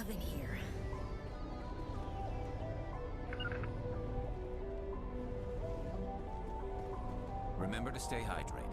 oven here. Remember to stay hydrated.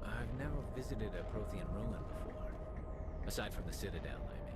I've never visited a Prothean ruin before. Aside from the Citadel, I mean.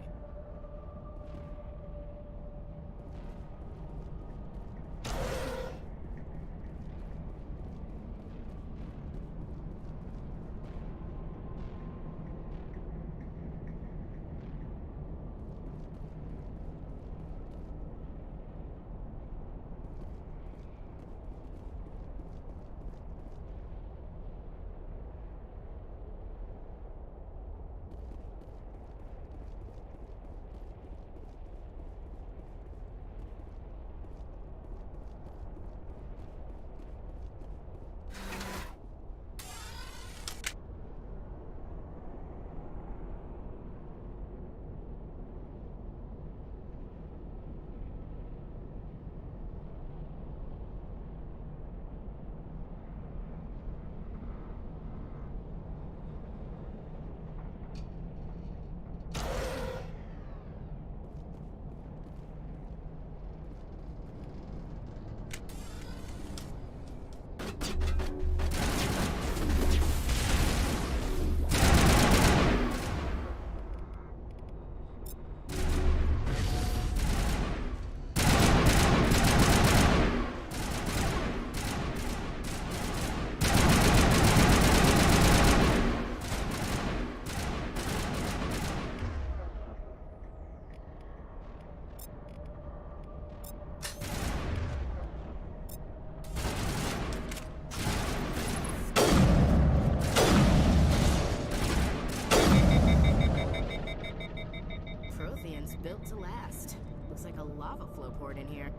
Built to last. Looks like a lava flow poured in here.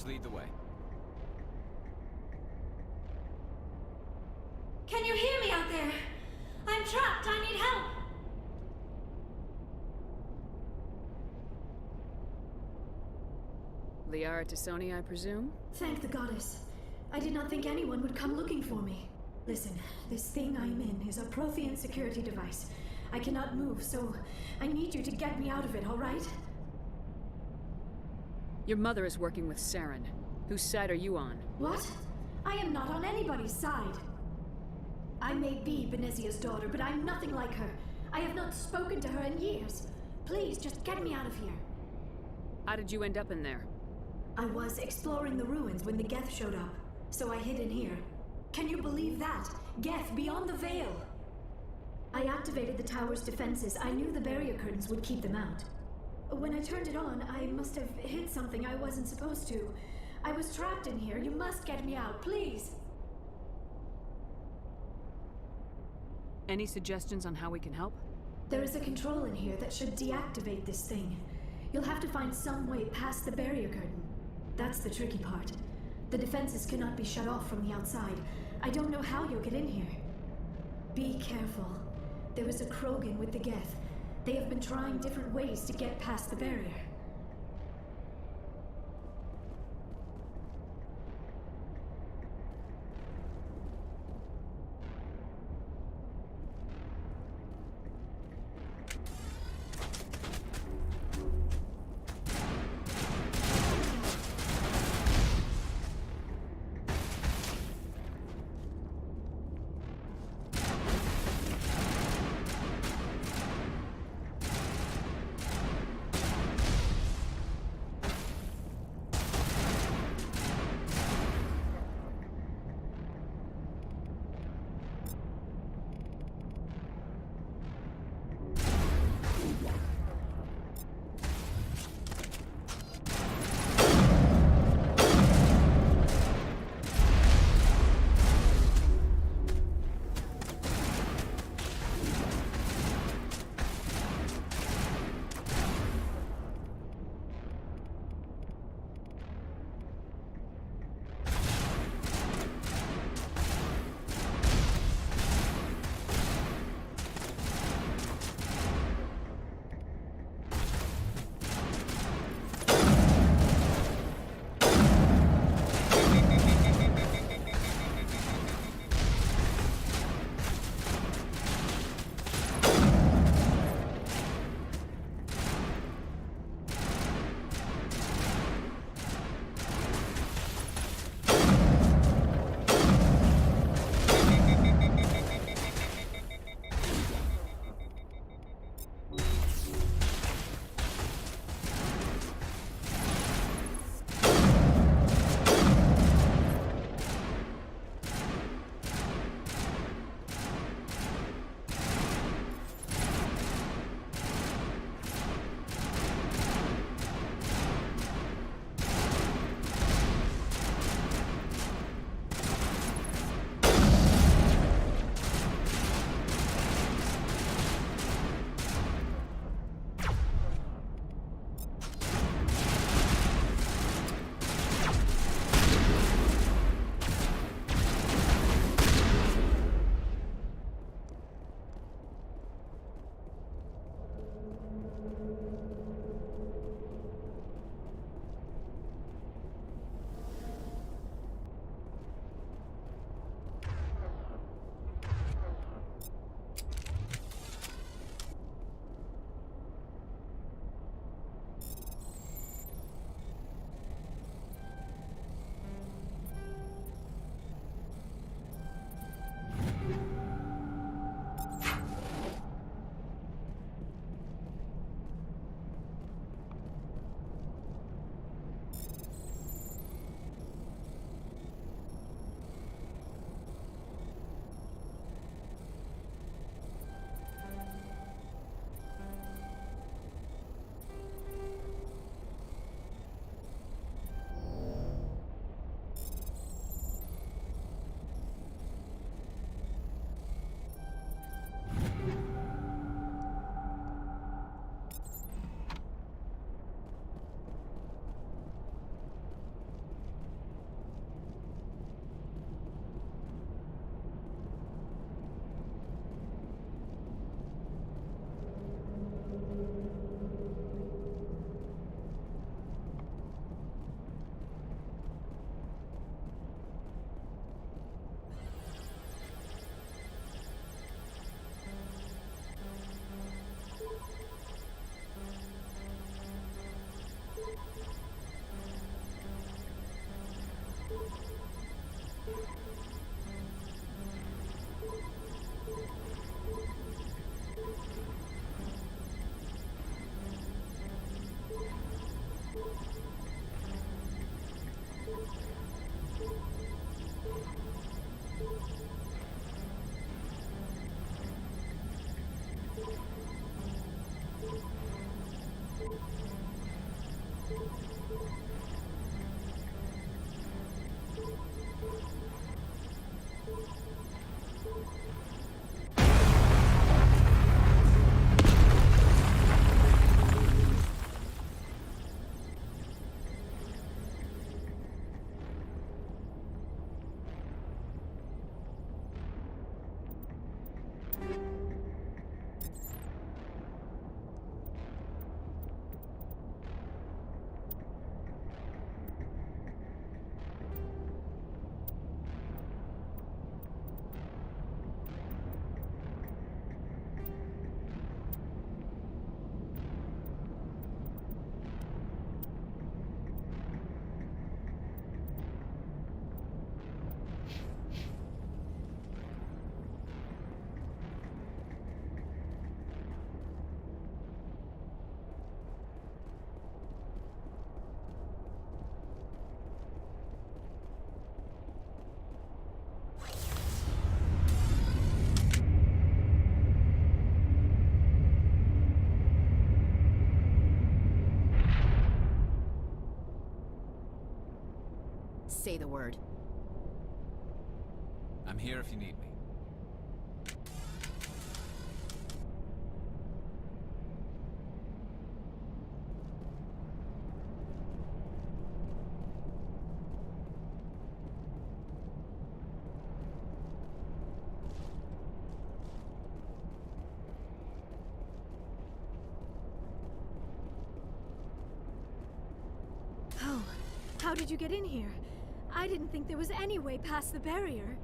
lead the way. Can you hear me out there? I'm trapped. I need help. Liara Tisoni, I presume? Thank the goddess. I did not think anyone would come looking for me. Listen, this thing I'm in is a Prothean security device. I cannot move, so I need you to get me out of it, all right? Your mother is working with Saren. Whose side are you on? What? I am not on anybody's side. I may be Benezia's daughter, but I'm nothing like her. I have not spoken to her in years. Please, just get me out of here. How did you end up in there? I was exploring the ruins when the Geth showed up, so I hid in here. Can you believe that? Geth beyond the veil! I activated the tower's defenses. I knew the barrier curtains would keep them out. When I turned it on, I must have hit something I wasn't supposed to. I was trapped in here. You must get me out, please! Any suggestions on how we can help? There is a control in here that should deactivate this thing. You'll have to find some way past the barrier curtain. That's the tricky part. The defenses cannot be shut off from the outside. I don't know how you'll get in here. Be careful. There was a Krogan with the Geth. They have been trying different ways to get past the barrier. say the word. I'm here if you need me. Oh, how did you get in here? I didn't think there was any way past the barrier.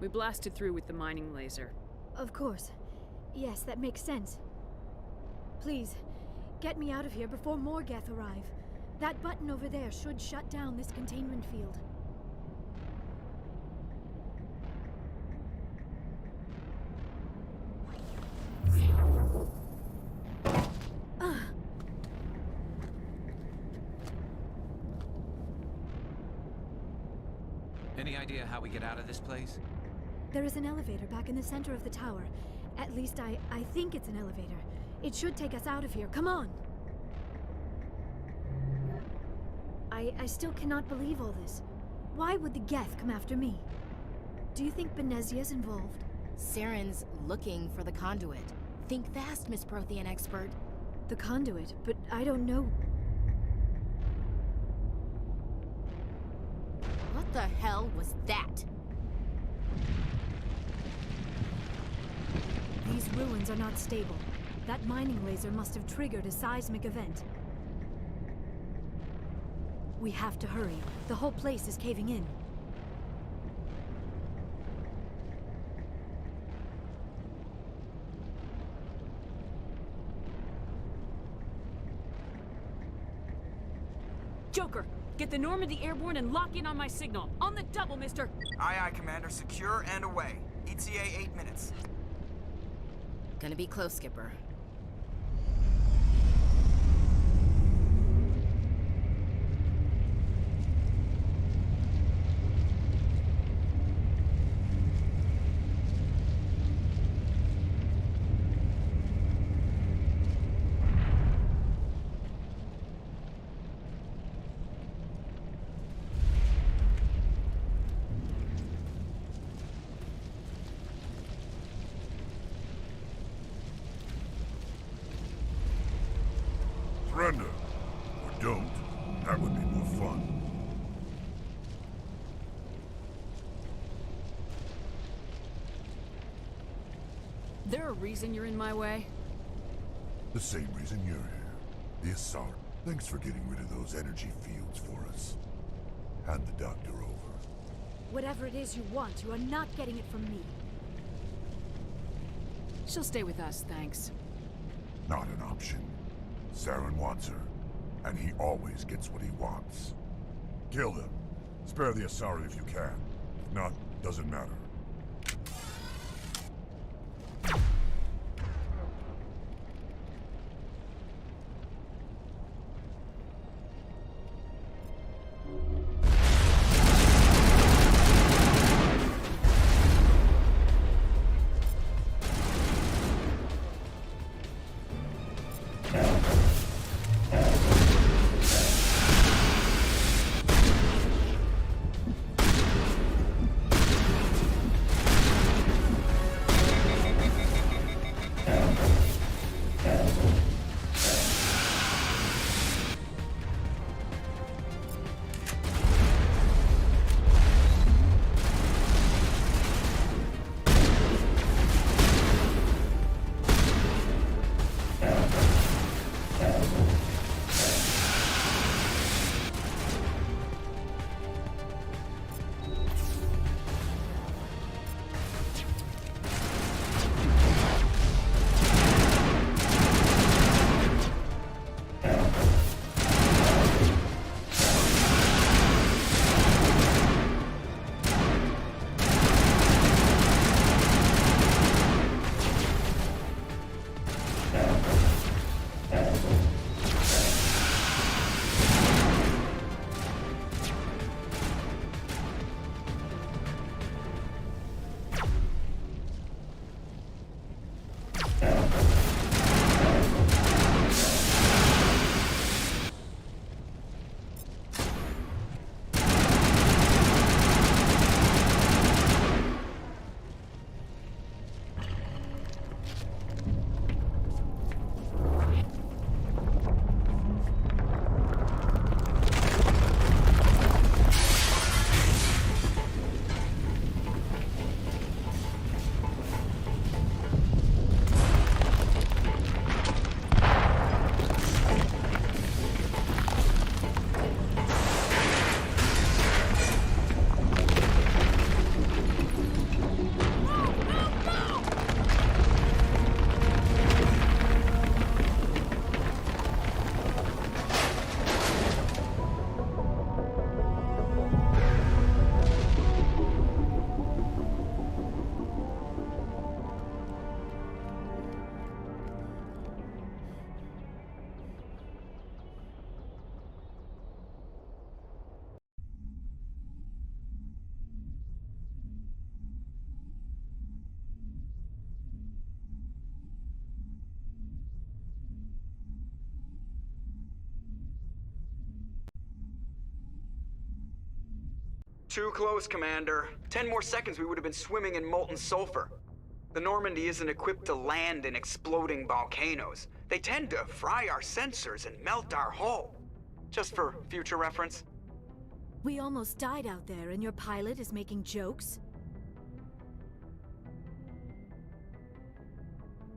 We blasted through with the mining laser. Of course. Yes, that makes sense. Please, get me out of here before more Geth arrive. That button over there should shut down this containment field. Any idea how we get out of this place? There is an elevator back in the center of the tower. At least I think it's an elevator. It should take us out of here. Come on! I still cannot believe all this. Why would the Geth come after me? Do you think Benezia's involved? Saren's looking for the conduit. Think fast, Miss Prothean expert. The conduit? But I don't know. What the hell was that? These ruins are not stable. That mining laser must have triggered a seismic event. We have to hurry. The whole place is caving in. Joker, get the Normandy airborne and lock in on my signal. On the double, mister! Aye, aye, Commander. Secure and away. ETA 8 minutes. Gonna be close, Skipper. Surrender. Or don't. That would be more fun. There a reason you're in my way? The same reason you're here. The Assault. Thanks for getting rid of those energy fields for us. Hand the doctor over. Whatever it is you want, you are not getting it from me. She'll stay with us, thanks. Not an option. Saren wants her, and he always gets what he wants. Kill him. Spare the Asari if you can. If not, doesn't matter. Too close, Commander. 10 more seconds we would have been swimming in molten sulfur. The Normandy isn't equipped to land in exploding volcanoes. They tend to fry our sensors and melt our hull. Just for future reference. We almost died out there, and your pilot is making jokes?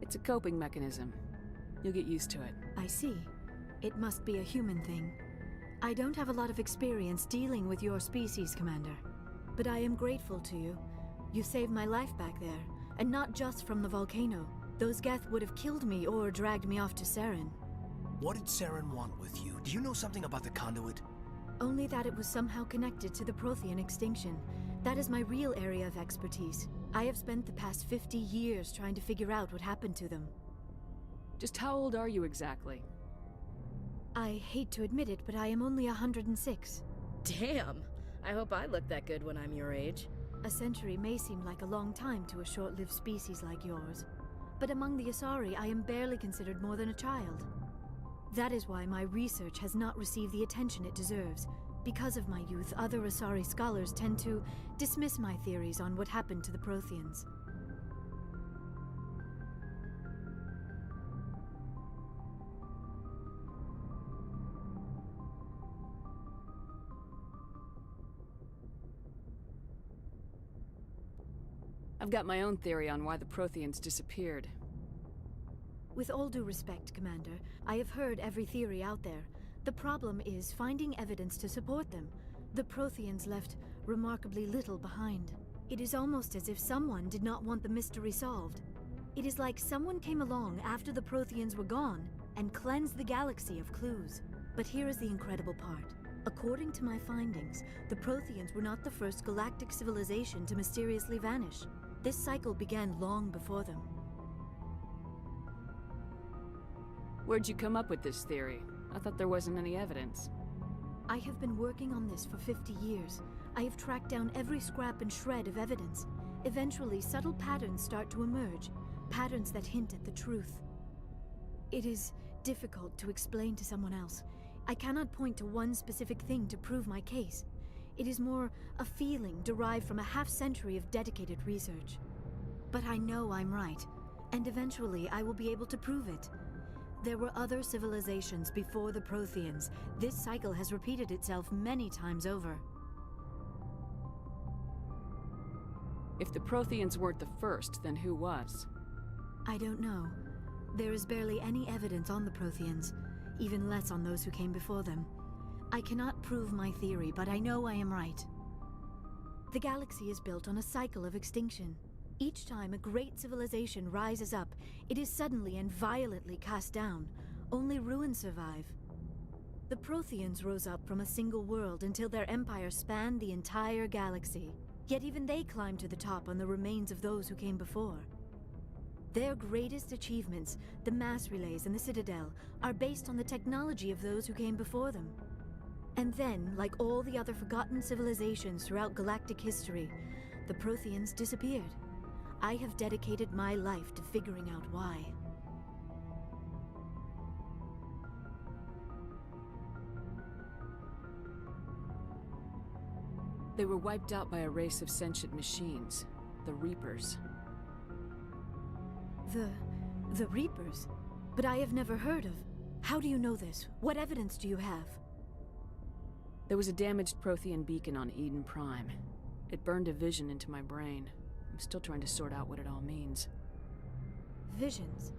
It's a coping mechanism. You'll get used to it. I see. It must be a human thing. I don't have a lot of experience dealing with your species, Commander. But I am grateful to you. You saved my life back there, and not just from the volcano. Those Geth would have killed me or dragged me off to Saren. What did Saren want with you? Do you know something about the conduit? Only that it was somehow connected to the Prothean extinction. That is my real area of expertise. I have spent the past 50 years trying to figure out what happened to them. Just how old are you exactly? I hate to admit it, but I am only 106. Damn! I hope I look that good when I'm your age. A century may seem like a long time to a short-lived species like yours. But among the Asari, I am barely considered more than a child. That is why my research has not received the attention it deserves. Because of my youth, other Asari scholars tend to dismiss my theories on what happened to the Protheans. I've got my own theory on why the Protheans disappeared. With all due respect, Commander, I have heard every theory out there. The problem is finding evidence to support them. The Protheans left remarkably little behind. It is almost as if someone did not want the mystery solved. It is like someone came along after the Protheans were gone and cleansed the galaxy of clues. But here is the incredible part. According to my findings, the Protheans were not the first galactic civilization to mysteriously vanish. This cycle began long before them. Where'd you come up with this theory? I thought there wasn't any evidence. I have been working on this for 50 years. I have tracked down every scrap and shred of evidence. Eventually, subtle patterns start to emerge, patterns that hint at the truth. It is difficult to explain to someone else. I cannot point to one specific thing to prove my case. It is more a feeling derived from a half-century of dedicated research. But I know I'm right, and eventually I will be able to prove it. There were other civilizations before the Protheans. This cycle has repeated itself many times over. If the Protheans weren't the first, then who was? I don't know. There is barely any evidence on the Protheans, even less on those who came before them. I cannot prove my theory, but I know I am right. The galaxy is built on a cycle of extinction. Each time a great civilization rises up, it is suddenly and violently cast down. Only ruins survive. The Protheans rose up from a single world until their empire spanned the entire galaxy. Yet even they climbed to the top on the remains of those who came before. Their greatest achievements, the mass relays and the Citadel, are based on the technology of those who came before them. And then, like all the other forgotten civilizations throughout galactic history, the Protheans disappeared. I have dedicated my life to figuring out why. They were wiped out by a race of sentient machines, the Reapers. The Reapers? But I have never heard of... How do you know this? What evidence do you have? There was a damaged Prothean beacon on Eden Prime. It burned a vision into my brain. I'm still trying to sort out what it all means. Visions?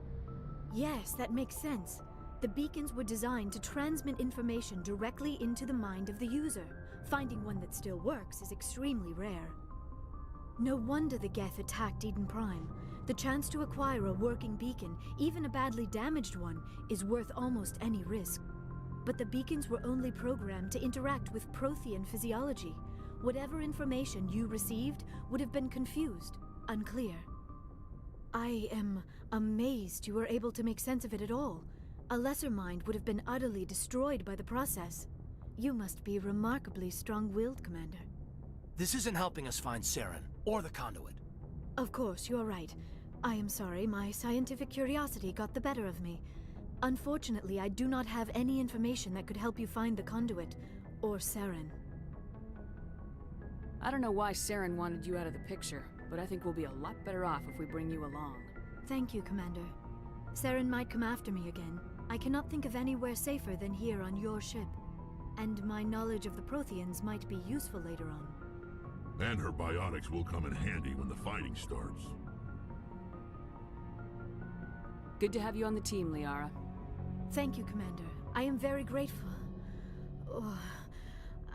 Yes, that makes sense. The beacons were designed to transmit information directly into the mind of the user. Finding one that still works is extremely rare. No wonder the Geth attacked Eden Prime. The chance to acquire a working beacon, even a badly damaged one, is worth almost any risk. But the beacons were only programmed to interact with Prothean physiology. Whatever information you received would have been confused, unclear. I am amazed you were able to make sense of it at all. A lesser mind would have been utterly destroyed by the process. You must be remarkably strong-willed, Commander. This isn't helping us find Saren, or the conduit. Of course, you're right. I am sorry, my scientific curiosity got the better of me. Unfortunately, I do not have any information that could help you find the conduit, or Saren. I don't know why Saren wanted you out of the picture, but I think we'll be a lot better off if we bring you along. Thank you, Commander. Saren might come after me again. I cannot think of anywhere safer than here on your ship. And my knowledge of the Protheans might be useful later on. And her biotics will come in handy when the fighting starts. Good to have you on the team, Liara. Thank you, Commander. I am very grateful. Oh,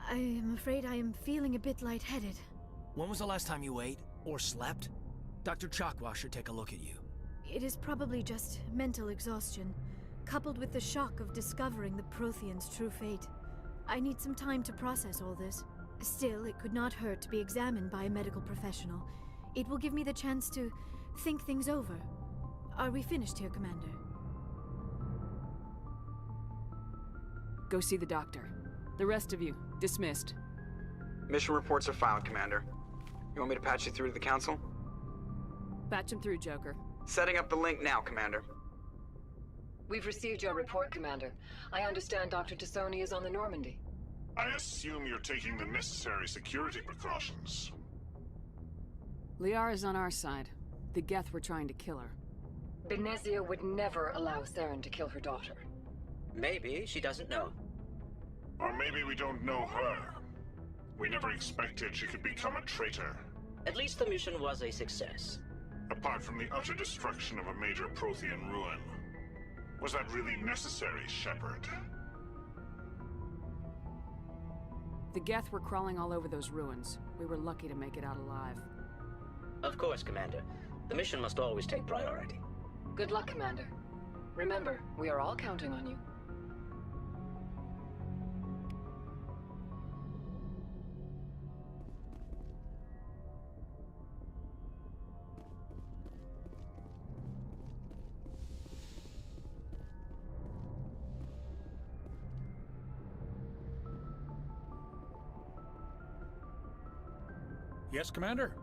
I am afraid I am feeling a bit lightheaded. When was the last time you ate or slept? Dr. Chakwa should take a look at you. It is probably just mental exhaustion, coupled with the shock of discovering the Protheans' true fate. I need some time to process all this. Still, it could not hurt to be examined by a medical professional. It will give me the chance to think things over. Are we finished here, Commander? Go see the doctor. The rest of you, dismissed. Mission reports are filed, Commander. You want me to patch you through to the Council? Patch him through, Joker. Setting up the link now, Commander. We've received your report, Commander. I understand Dr. Tassoni is on the Normandy. I assume you're taking the necessary security precautions. Liara's on our side. The Geth were trying to kill her. Benezia would never allow Saren to kill her daughter. Maybe she doesn't know. Or maybe we don't know her. We never expected she could become a traitor. At least the mission was a success. Apart from the utter destruction of a major Prothean ruin. Was that really necessary, Shepard? The Geth were crawling all over those ruins. We were lucky to make it out alive. Of course, Commander. The mission must always take priority. Good luck, Commander. Remember, we are all counting on you. Yes, Commander?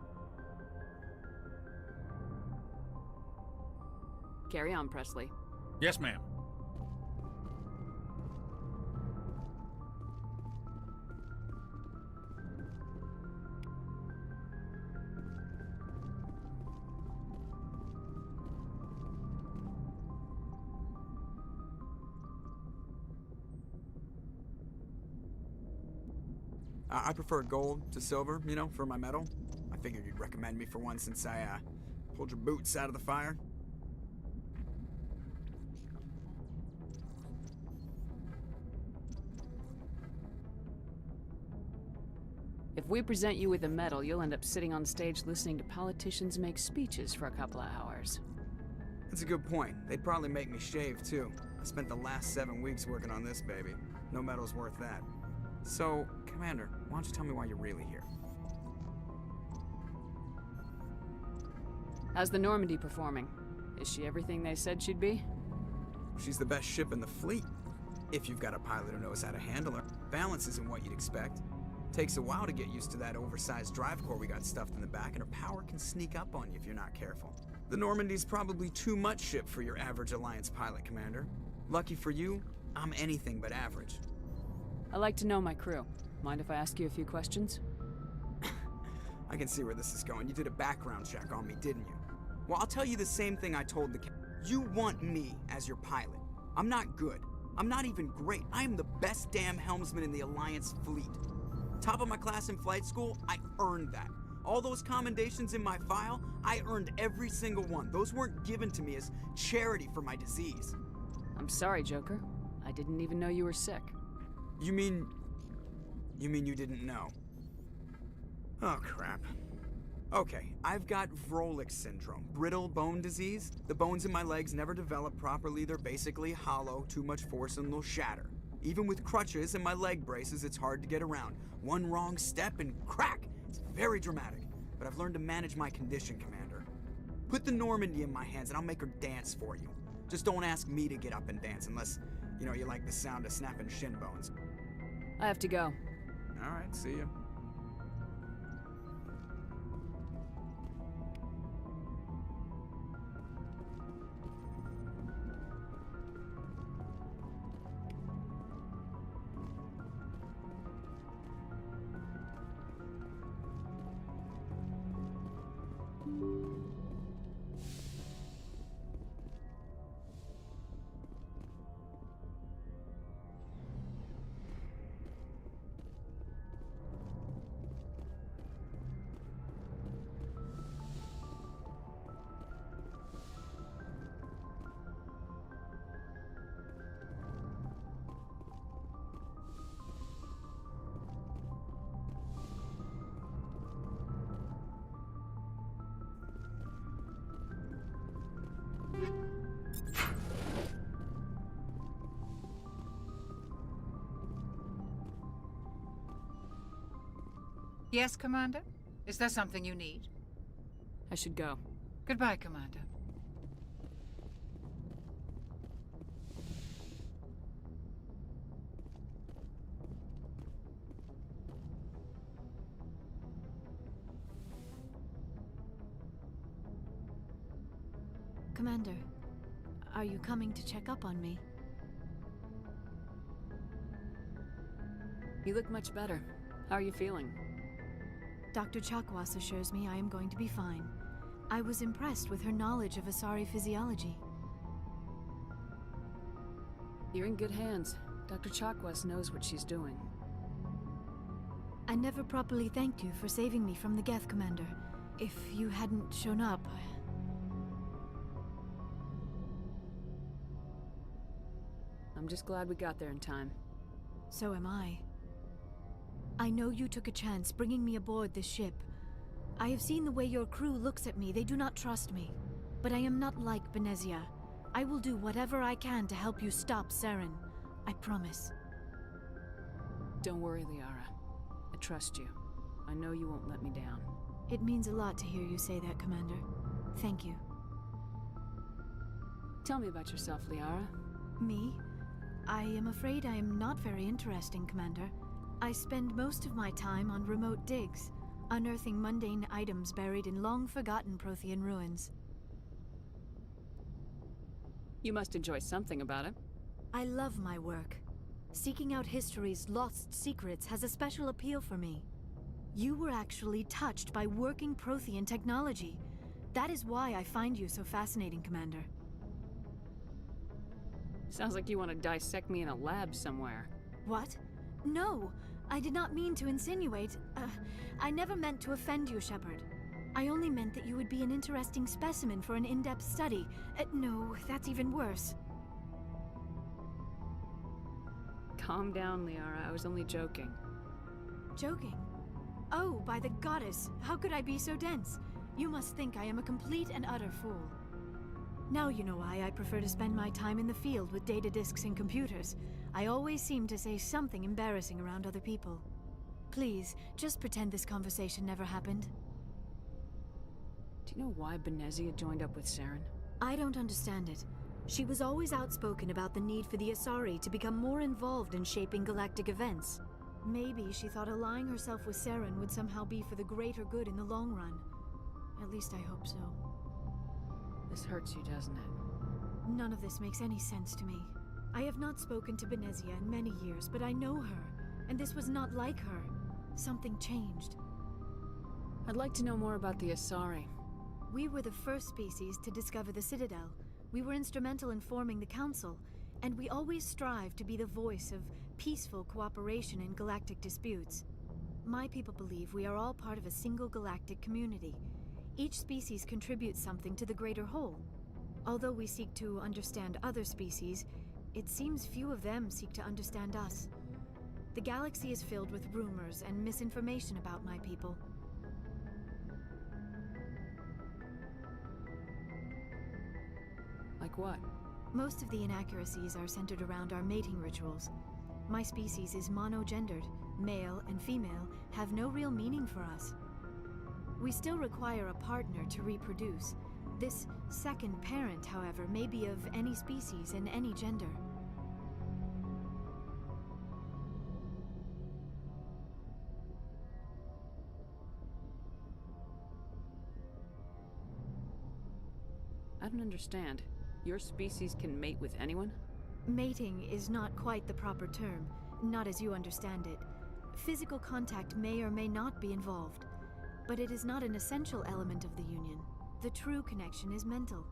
Carry on, Presley. Yes, ma'am. I prefer gold to silver, you know, for my medal. I figured you'd recommend me for one since I, pulled your boots out of the fire. If we present you with a medal, you'll end up sitting on stage listening to politicians make speeches for a couple of hours. That's a good point. They'd probably make me shave, too. I spent the last 7 weeks working on this baby. No medal's worth that. So, Commander, why don't you tell me why you're really here? How's the Normandy performing? Is she everything they said she'd be? She's the best ship in the fleet. If you've got a pilot who knows how to handle her. Balance isn't what you'd expect. Takes a while to get used to that oversized drive core we got stuffed in the back, and her power can sneak up on you if you're not careful. The Normandy's probably too much ship for your average Alliance pilot, Commander. Lucky for you, I'm anything but average. I like to know my crew. Mind if I ask you a few questions? I can see where this is going. You did a background check on me, didn't you? Well, I'll tell you the same thing I told the You want me as your pilot. I'm not good. I'm not even great. I am the best damn helmsman in the Alliance fleet. Top of my class in flight school, I earned that. All those commendations in my file, I earned every single one. Those weren't given to me as charity for my disease. I'm sorry, Joker. I didn't even know you were sick. You mean you didn't know? Oh, crap. Okay, I've got Vrolich syndrome, brittle bone disease. The bones in my legs never develop properly. They're basically hollow, too much force and they'll shatter. Even with crutches and my leg braces, it's hard to get around. One wrong step and crack! It's very dramatic, but I've learned to manage my condition, Commander. Put the Normandy in my hands and I'll make her dance for you. Just don't ask me to get up and dance unless, you know, you like the sound of snapping shin bones. I have to go. All right, see ya. Yes, Commander? Is there something you need? I should go. Goodbye, Commander. Commander, are you coming to check up on me? You look much better. How are you feeling? Dr. Chakwas assures me I am going to be fine. I was impressed with her knowledge of Asari physiology. You're in good hands. Dr. Chakwas knows what she's doing. I never properly thanked you for saving me from the Geth, Commander. If you hadn't shown up, I'm just glad we got there in time. So am I. I know you took a chance bringing me aboard this ship. I have seen the way your crew looks at me. They do not trust me. But I am not like Benezia. I will do whatever I can to help you stop Saren. I promise. Don't worry, Liara. I trust you. I know you won't let me down. It means a lot to hear you say that, Commander. Thank you. Tell me about yourself, Liara. Me? I am afraid I am not very interesting, Commander. I spend most of my time on remote digs, unearthing mundane items buried in long-forgotten Prothean ruins. You must enjoy something about it. I love my work. Seeking out history's lost secrets has a special appeal for me. You were actually touched by working Prothean technology. That is why I find you so fascinating, Commander. Sounds like you want to dissect me in a lab somewhere. What? No! I did not mean to insinuate. I never meant to offend you, Shepard. I only meant that you would be an interesting specimen for an in-depth study. No, that's even worse. Calm down, Liara. I was only joking. Joking? Oh, by the goddess! How could I be so dense? You must think I am a complete and utter fool. Now you know why I prefer to spend my time in the field with data disks and computers. I always seem to say something embarrassing around other people. Please, just pretend this conversation never happened. Do you know why Benezia joined up with Saren? I don't understand it. She was always outspoken about the need for the Asari to become more involved in shaping galactic events. Maybe she thought allying herself with Saren would somehow be for the greater good in the long run. At least I hope so. This hurts you, doesn't it? None of this makes any sense to me. I have not spoken to Benezia in many years, but I know her, and this was not like her. Something changed. I'd like to know more about the Asari. We were the first species to discover the Citadel. We were instrumental in forming the Council, and we always strive to be the voice of peaceful cooperation in galactic disputes. My people believe we are all part of a single galactic community. Each species contributes something to the greater whole. Although we seek to understand other species, it seems few of them seek to understand us. The galaxy is filled with rumors and misinformation about my people. Like what? Most of the inaccuracies are centered around our mating rituals. My species is monogendered. Male and female have no real meaning for us. We still require a partner to reproduce. This second parent, however, may be of any species and any gender. I don't understand. Your species can mate with anyone? Mating is not quite the proper term, not as you understand it. Physical contact may or may not be involved, but it is not an essential element of the union. The true connection is mental.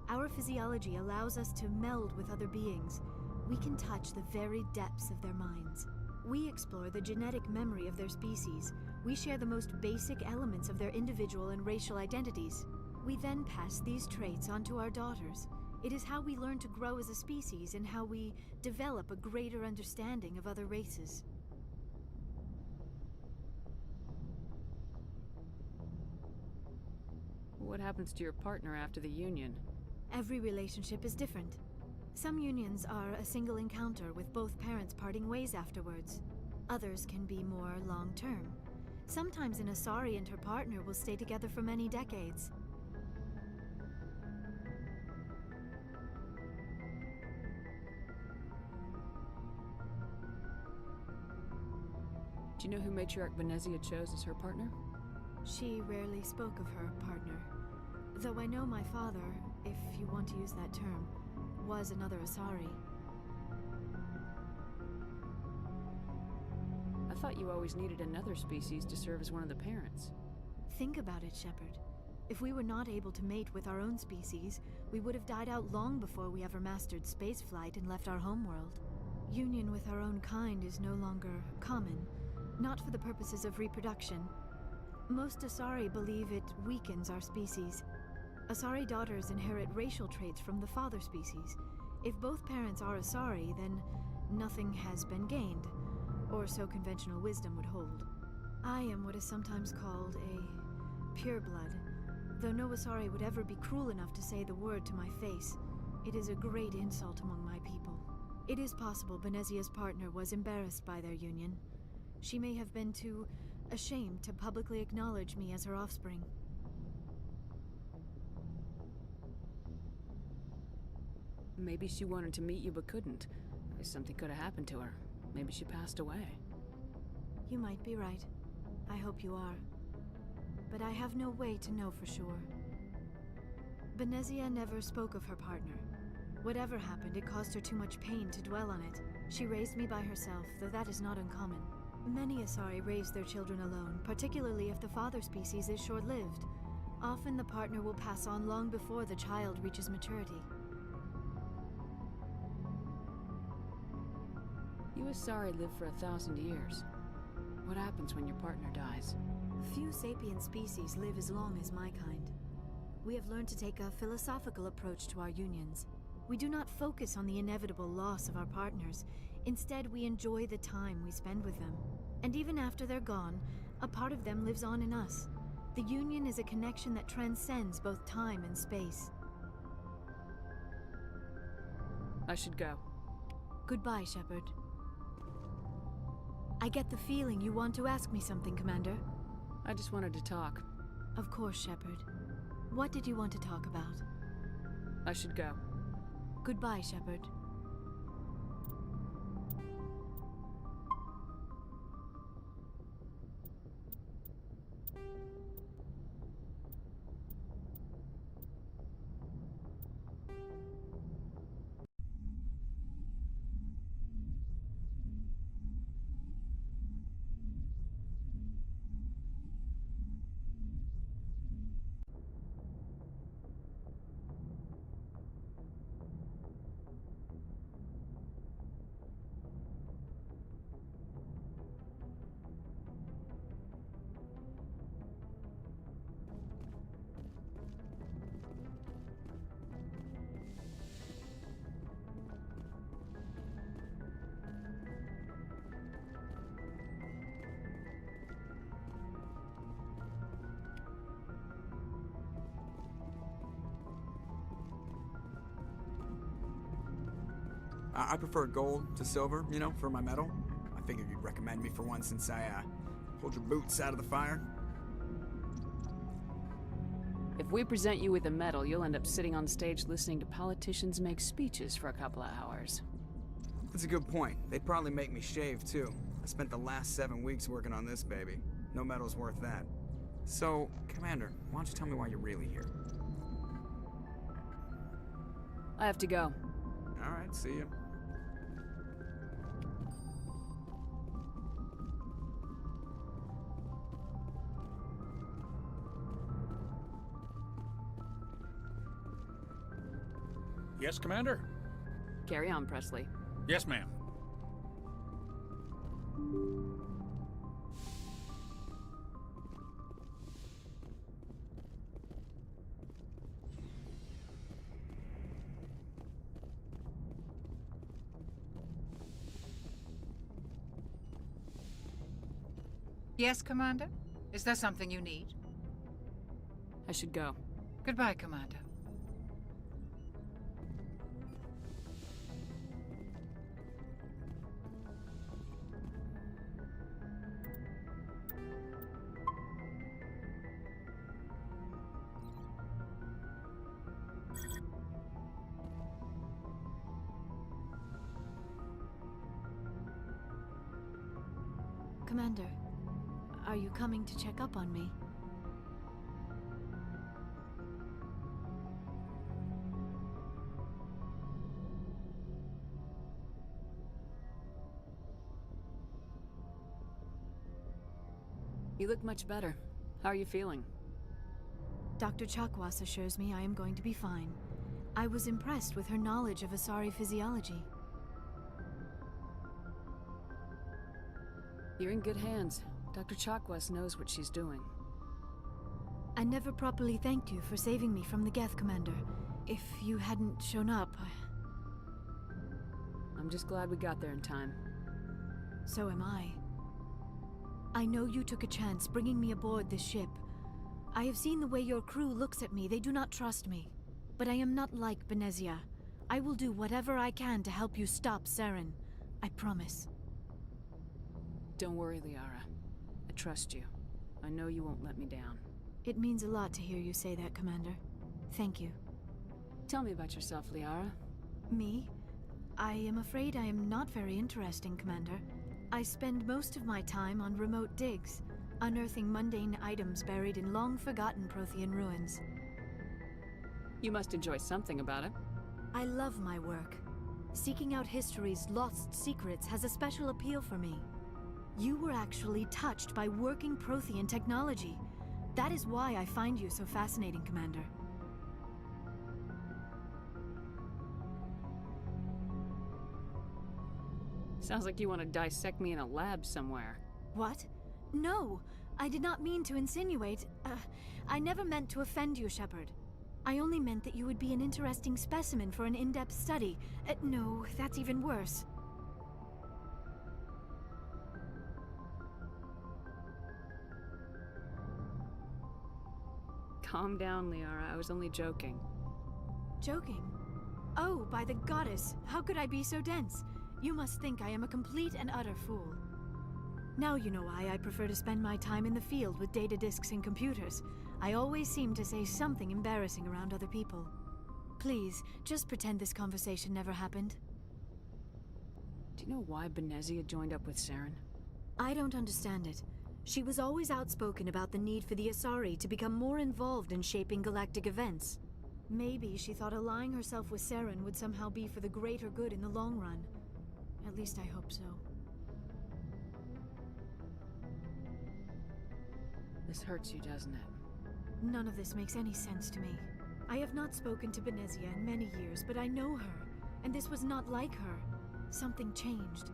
Our physiology allows us to meld with other beings. We can touch the very depths of their minds. We explore the genetic memory of their species. We share the most basic elements of their individual and racial identities. We then pass these traits on to our daughters. It is how we learn to grow as a species and how we develop a greater understanding of other races. What happens to your partner after the union? Every relationship is different. Some unions are a single encounter with both parents parting ways afterwards. Others can be more long-term. Sometimes an Asari and her partner will stay together for many decades. Do you know who Matriarch Venezia chose as her partner? She rarely spoke of her partner. Though I know my father, if you want to use that term, was another Asari. I thought you always needed another species to serve as one of the parents. Think about it, Shepard. If we were not able to mate with our own species, we would have died out long before we ever mastered spaceflight and left our homeworld. Union with our own kind is no longer common, not for the purposes of reproduction. Most Asari believe it weakens our species. Asari daughters inherit racial traits from the father species. If both parents are Asari, then nothing has been gained, or so conventional wisdom would hold. I am what is sometimes called a pureblood, though no Asari would ever be cruel enough to say the word to my face. It is a great insult among my people. It is possible Venezia's partner was embarrassed by their union. She may have been too ashamed to publicly acknowledge me as her offspring. Maybe she wanted to meet you but couldn't. Something could have happened to her. Maybe she passed away. You might be right. I hope you are. But I have no way to know for sure. Venezia never spoke of her partner. Whatever happened, it caused her too much pain to dwell on it. She raised me by herself, though that is not uncommon. Many Asari raise their children alone, particularly if the father species is short-lived. Often the partner will pass on long before the child reaches maturity. You Asari live for 1,000 years. What happens when your partner dies? Few sapient species live as long as my kind. We have learned to take a philosophical approach to our unions. We do not focus on the inevitable loss of our partners. Instead, we enjoy the time we spend with them. And even after they're gone, a part of them lives on in us. The union is a connection that transcends both time and space. I should go. Goodbye, Shepard. I get the feeling you want to ask me something, Commander. I just wanted to talk. Of course, Shepard. What did you want to talk about? I should go. Goodbye, Shepard. I prefer gold to silver, you know, for my medal. I figured you'd recommend me for one since I, pulled your boots out of the fire. If we present you with a medal, you'll end up sitting on stage listening to politicians make speeches for a couple of hours. That's a good point. They'd probably make me shave, too. I spent the last 7 weeks working on this baby. No medal's worth that. So, Commander, why don't you tell me why you're really here? I have to go. All right, see you. Yes, Commander? Carry on, Presley. Yes, ma'am. Yes, Commander? Is there something you need? I should go. Goodbye, Commander. Commander, are you coming to check up on me? You look much better. How are you feeling? Dr. Chakwas assures me I am going to be fine. I was impressed with her knowledge of Asari physiology. You're in good hands. Dr. Chakwas knows what she's doing. I never properly thanked you for saving me from the Geth, Commander. If you hadn't shown up, I'm just glad we got there in time. So am I. I know you took a chance bringing me aboard this ship. I have seen the way your crew looks at me. They do not trust me. But I am not like Benezia. I will do whatever I can to help you stop Saren. I promise. Don't worry, Liara. I trust you. I know you won't let me down. It means a lot to hear you say that, Commander. Thank you. Tell me about yourself, Liara. Me? I am afraid I am not very interesting, Commander. I spend most of my time on remote digs, unearthing mundane items buried in long-forgotten Prothean ruins. You must enjoy something about it. I love my work. Seeking out history's lost secrets has a special appeal for me. You were actually touched by working Prothean technology. That is why I find you so fascinating, Commander. Sounds like you want to dissect me in a lab somewhere. What? No! I did not mean to insinuate. I never meant to offend you, Shepard. I only meant that you would be an interesting specimen for an in-depth study. No, that's even worse. Calm down, Liara. I was only joking. Joking? Oh, by the goddess, how could I be so dense? You must think I am a complete and utter fool. Now you know why I prefer to spend my time in the field with data disks and computers. I always seem to say something embarrassing around other people. Please, just pretend this conversation never happened. Do you know why Benezia joined up with Saren? I don't understand it. She was always outspoken about the need for the Asari to become more involved in shaping galactic events. Maybe she thought allying herself with Saren would somehow be for the greater good in the long run. At least I hope so. This hurts you, doesn't it? None of this makes any sense to me. I have not spoken to Benezia in many years, but I know her, and this was not like her. Something changed.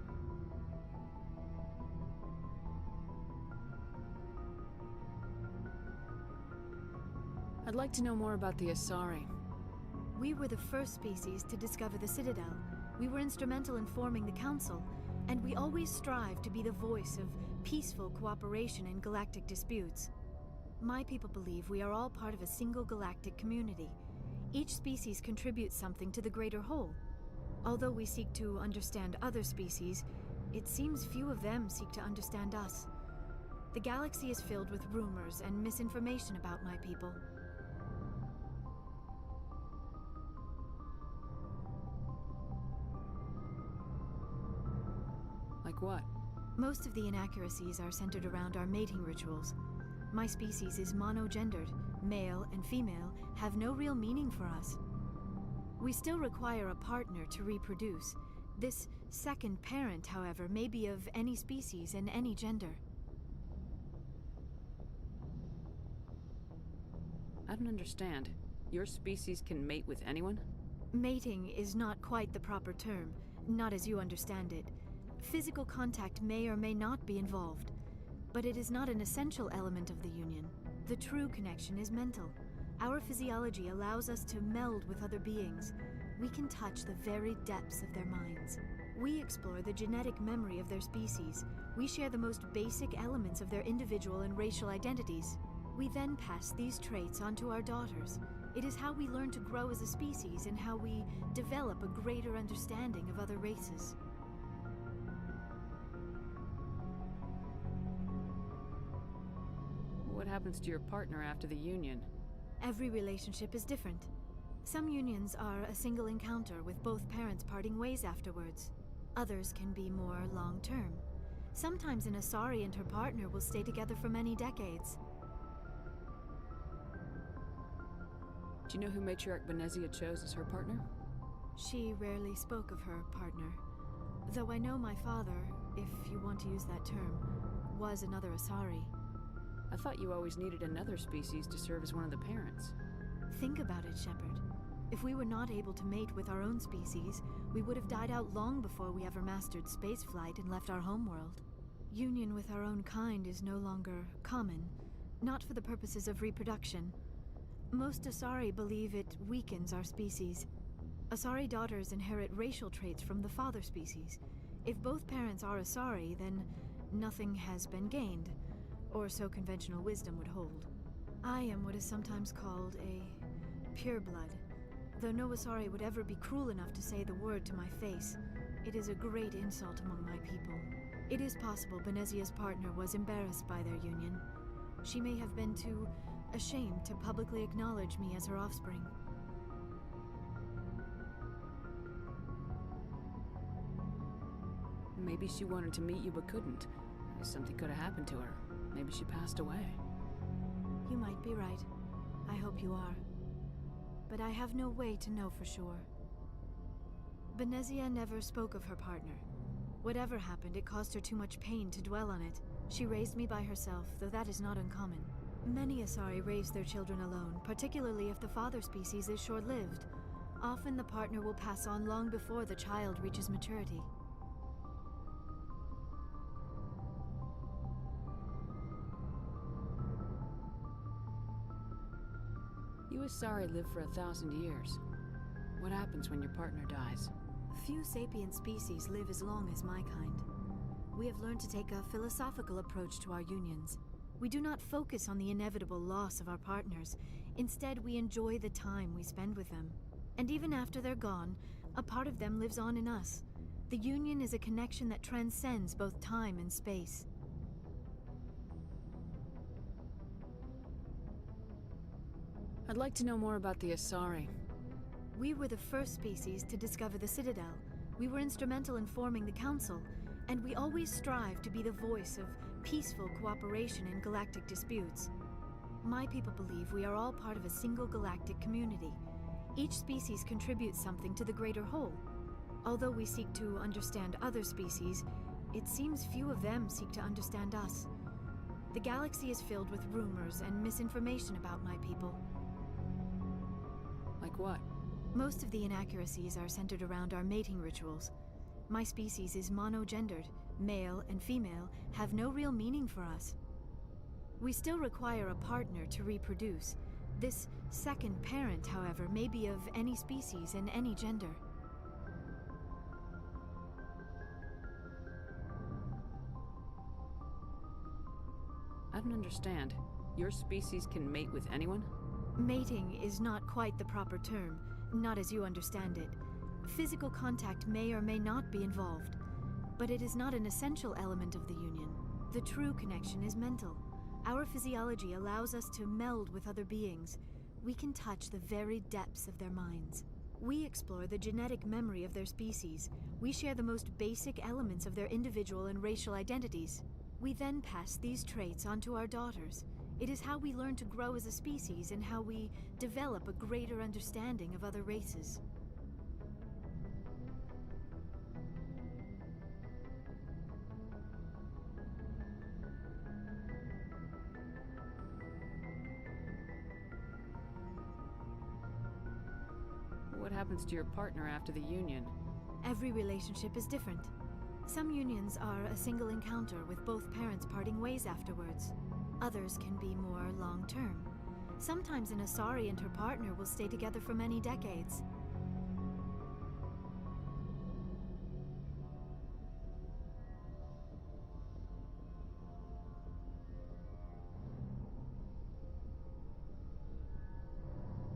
I'd like to know more about the Asari. We were the first species to discover the Citadel. We were instrumental in forming the Council, and we always strive to be the voice of peaceful cooperation in galactic disputes. My people believe we are all part of a single galactic community. Each species contributes something to the greater whole. Although we seek to understand other species, it seems few of them seek to understand us. The galaxy is filled with rumors and misinformation about my people. Like what? Most of the inaccuracies are centered around our mating rituals. My species is monogendered. Male and female have no real meaning for us. We still require a partner to reproduce. This second parent, however, may be of any species and any gender. I don't understand. Your species can mate with anyone? Mating is not quite the proper term, not as you understand it. Physical contact may or may not be involved, but it is not an essential element of the union. The true connection is mental. Our physiology allows us to meld with other beings. We can touch the very depths of their minds. We explore the genetic memory of their species. We share the most basic elements of their individual and racial identities. We then pass these traits onto our daughters. It is how we learn to grow as a species and how we develop a greater understanding of other races. What happens to your partner after the union? Every relationship is different. Some unions are a single encounter with both parents parting ways afterwards. Others can be more long-term. Sometimes an Asari and her partner will stay together for many decades. Do you know who Matriarch Benezia chose as her partner? She rarely spoke of her partner. Though I know my father, if you want to use that term, was another Asari. I thought you always needed another species to serve as one of the parents. Think about it, Shepard. If we were not able to mate with our own species, we would have died out long before we ever mastered spaceflight and left our homeworld. Union with our own kind is no longer common, not for the purposes of reproduction. Most Asari believe it weakens our species. Asari daughters inherit racial traits from the father species. If both parents are Asari, then nothing has been gained, or so conventional wisdom would hold. I am what is sometimes called a pureblood. Though no Asari would ever be cruel enough to say the word to my face, it is a great insult among my people. It is possible Benezia's partner was embarrassed by their union. She may have been too ashamed to publicly acknowledge me as her offspring. Maybe she wanted to meet you but couldn't. Something could have happened to her. Maybe she passed away. You might be right. I hope you are. But I have no way to know for sure. Benezia never spoke of her partner. Whatever happened, it caused her too much pain to dwell on it. She raised me by herself, though that is not uncommon. Many Asari raise their children alone, particularly if the father species is short-lived. Often the partner will pass on long before the child reaches maturity. You Asari live for 1,000 years. What happens when your partner dies? Few sapient species live as long as my kind. We have learned to take a philosophical approach to our unions. We do not focus on the inevitable loss of our partners. Instead, we enjoy the time we spend with them. And even after they're gone, a part of them lives on in us. The union is a connection that transcends both time and space. I'd like to know more about the Asari. We were the first species to discover the Citadel. We were instrumental in forming the Council, and we always strive to be the voice of peaceful cooperation in galactic disputes. My people believe we are all part of a single galactic community. Each species contributes something to the greater whole. Although we seek to understand other species, it seems few of them seek to understand us. The galaxy is filled with rumors and misinformation about my people. Like what? Most of the inaccuracies are centered around our mating rituals. My species is monogendered. Male and female have no real meaning for us. We still require a partner to reproduce. This second parent, however, may be of any species and any gender. I don't understand. Your species can mate with anyone? Mating is not quite the proper term, not as you understand it. Physical contact may or may not be involved, but it is not an essential element of the union. The true connection is mental. Our physiology allows us to meld with other beings. We can touch the very depths of their minds. We explore the genetic memory of their species. We share the most basic elements of their individual and racial identities. We then pass these traits onto our daughters. It is how we learn to grow as a species and how we develop a greater understanding of other races. What happens to your partner after the union? Every relationship is different. Some unions are a single encounter with both parents parting ways afterwards. Others can be more long-term. Sometimes an Asari and her partner will stay together for many decades.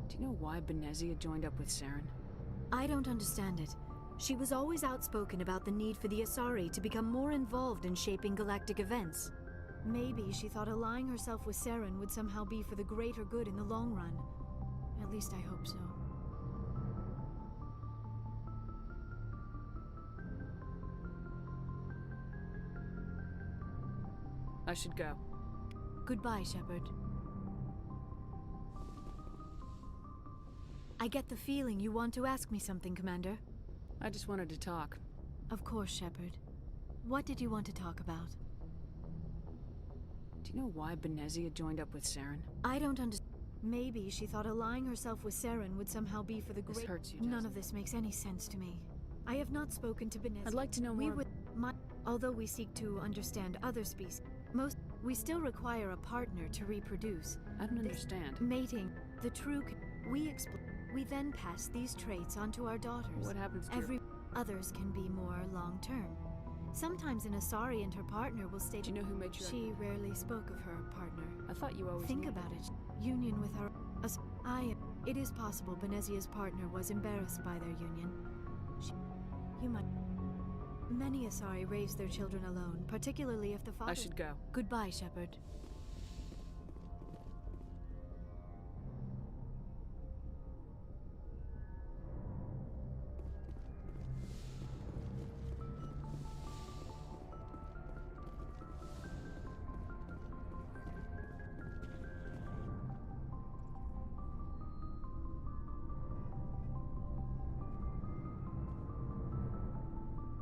Do you know why Benezia joined up with Saren? I don't understand it. She was always outspoken about the need for the Asari to become more involved in shaping galactic events. Maybe she thought allying herself with Saren would somehow be for the greater good in the long run. At least I hope so. I should go. Goodbye, Shepard. I get the feeling you want to ask me something, Commander. I just wanted to talk. Of course, Shepard. What did you want to talk about? Do you know why Benezia joined up with Saren? I don't understand. Maybe she thought allying herself with Saren would somehow be for the great— This hurts you, None of this makes any sense to me. I have not spoken to Benezia. I'd like to know more. Although we seek to understand other species, we still require a partner to reproduce. I don't understand. Mating, the true— We then pass these traits onto our daughters. What happens to Others can be more long-term. Sometimes an Asari and her partner will stay— Do you know who made you— She rarely spoke of her partner. I thought you always Think knew. about it. Union with our— It is possible Benezia's partner was embarrassed by their union. You might— Many Asari raise their children alone, particularly if the father— I should go. Goodbye, Shepard.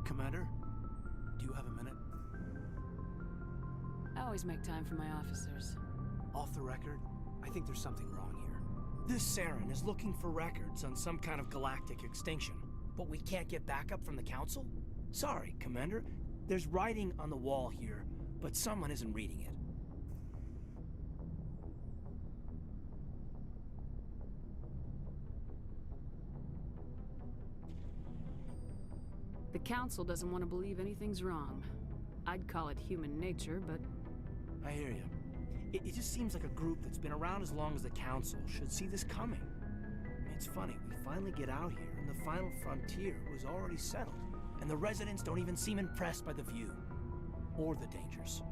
Commander, do you have a minute? I always make time for my officers. Off the record, I think there's something wrong here. This Saren is looking for records on some kind of galactic extinction, but we can't get backup from the Council? Sorry, Commander. There's writing on the wall here, but someone isn't reading it. The Council doesn't want to believe anything's wrong. I'd call it human nature, but... I hear you. It just seems like a group that's been around as long as the Council should see this coming. It's funny, we finally get out here, and the final frontier was already settled, and the residents don't even seem impressed by the view. Or the dangers.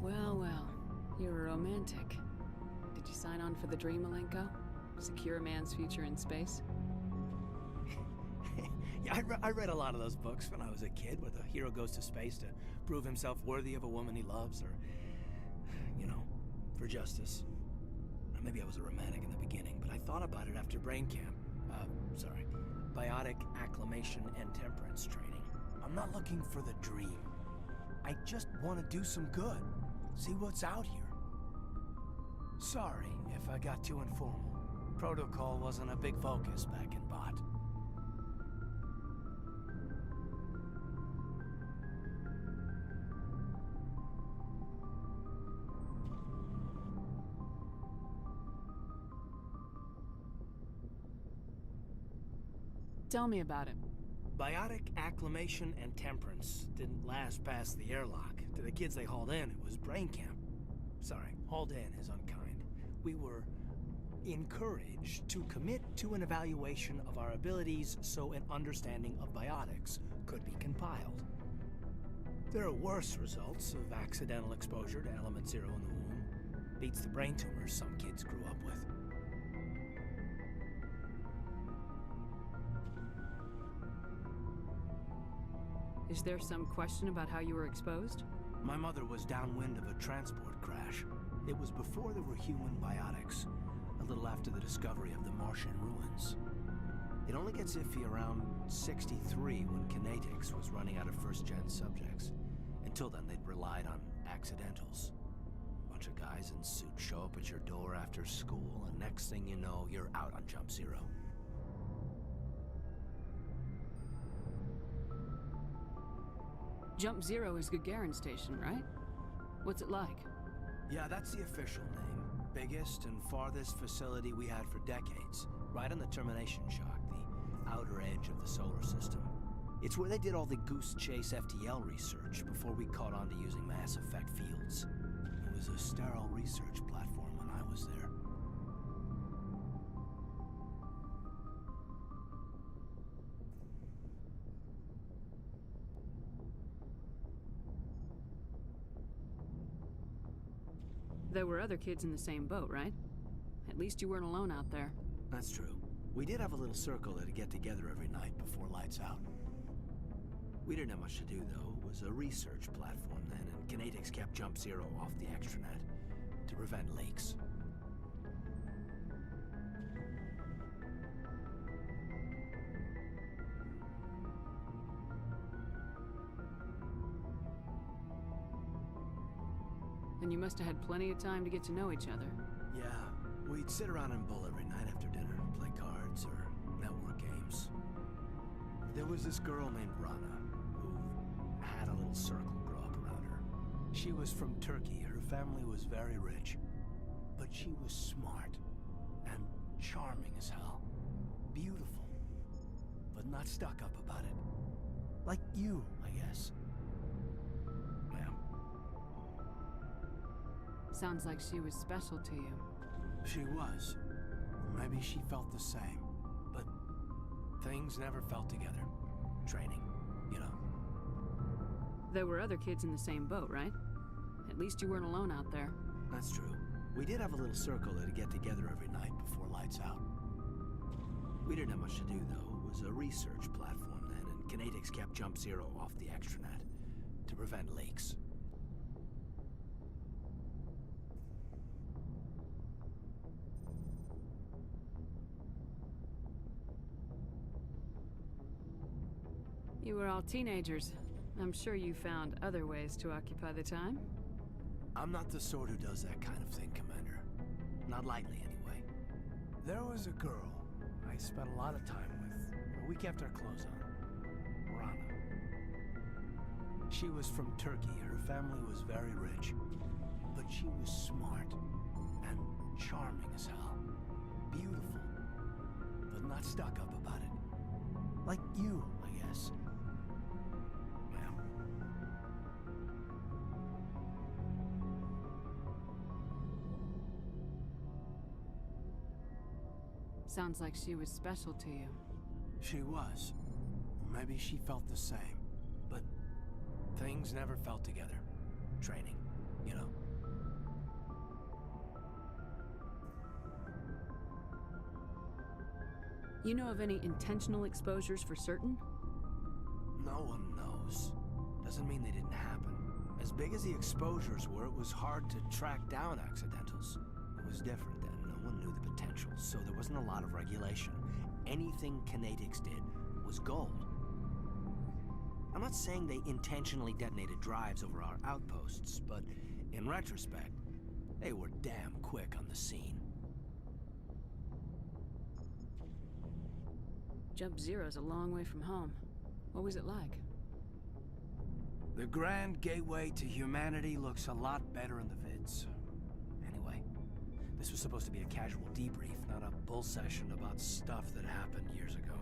Well, well. You're a romantic. Did you sign on for the dream, Malenko? Secure a man's future in space? Yeah, I read a lot of those books when I was a kid, where the hero goes to space to prove himself worthy of a woman he loves, or, you know, for justice. Maybe I was a romantic in the beginning, but I thought about it after brain camp. Biotic acclimation and temperance training. I'm not looking for the dream. I just want to do some good. See what's out here. Sorry if I got too informal. Protocol wasn't a big focus back in Bot. Tell me about it. Biotic acclimation and temperance didn't last past the airlock. To the kids they hauled in, it was brain camp. Sorry, hauled in is unkind. We were encouraged to commit to an evaluation of our abilities so an understanding of biotics could be compiled. There are worse results of accidental exposure to element 0 in the womb. Beats the brain tumors some kids grew up with. Is there some question about how you were exposed? My mother was downwind of a transport crash. It was before there were human biotics, a little after the discovery of the Martian ruins. It only gets iffy around 63 when Kinetics was running out of first-gen subjects. Until then, they'd relied on accidentals. A bunch of guys in suits show up at your door after school, and next thing you know, you're out on Jump Zero. Jump Zero is Gagarin Station, right? What's it like? Yeah, that's the official name. Biggest and farthest facility we had for decades. Right on the termination shock, the outer edge of the solar system. It's where they did all the Goose Chase FTL research before we caught on to using mass effect fields. It was a sterile research platform when I was there. There were other kids in the same boat, right? At least you weren't alone out there. That's true. We did have a little circle that'd get together every night before lights out. We didn't have much to do, though. It was a research platform then, and Kinetics kept Jump Zero off the extranet to prevent leaks. And you must have had plenty of time to get to know each other. Yeah, we'd sit around and bull every night after dinner, play cards or network games. There was this girl named Rana, who had a little circle grow up around her. She was from Turkey. Her family was very rich, but she was smart and charming as hell. Beautiful, but not stuck up about it. Like you, I guess. Sounds like she was special to you. She was. Maybe she felt the same. But things never felt together. Training, you know. There were other kids in the same boat, right? At least you weren't alone out there. That's true. We did have a little circle that'd get together every night before lights out. We didn't have much to do, though. It was a research platform then, and Kinetics kept Jump Zero off the extranet to prevent leaks. You were all teenagers. I'm sure you found other ways to occupy the time. I'm not the sort who does that kind of thing, Commander. Not lightly, anyway. There was a girl I spent a lot of time with. We kept our clothes on. Rana. She was from Turkey. Her family was very rich. But she was smart and charming as hell. Beautiful, but not stuck up about it. Like you, I guess. Sounds like she was special to you. She was. Maybe she felt the same. But things never felt together. Training, you know. You know of any intentional exposures for certain? No one knows. Doesn't mean they didn't happen. As big as the exposures were, it was hard to track down accidentals. It was different then. No one knew the potential, so there wasn't a lot of regulation. Anything Kinetics did was gold. I'm not saying they intentionally detonated drives over our outposts, but in retrospect, they were damn quick on the scene. Jump Zero's a long way from home. What was it like? The Grand Gateway to Humanity looks a lot better in the vids. Anyway, this was supposed to be a casual debrief, not a bull session about stuff that happened years ago.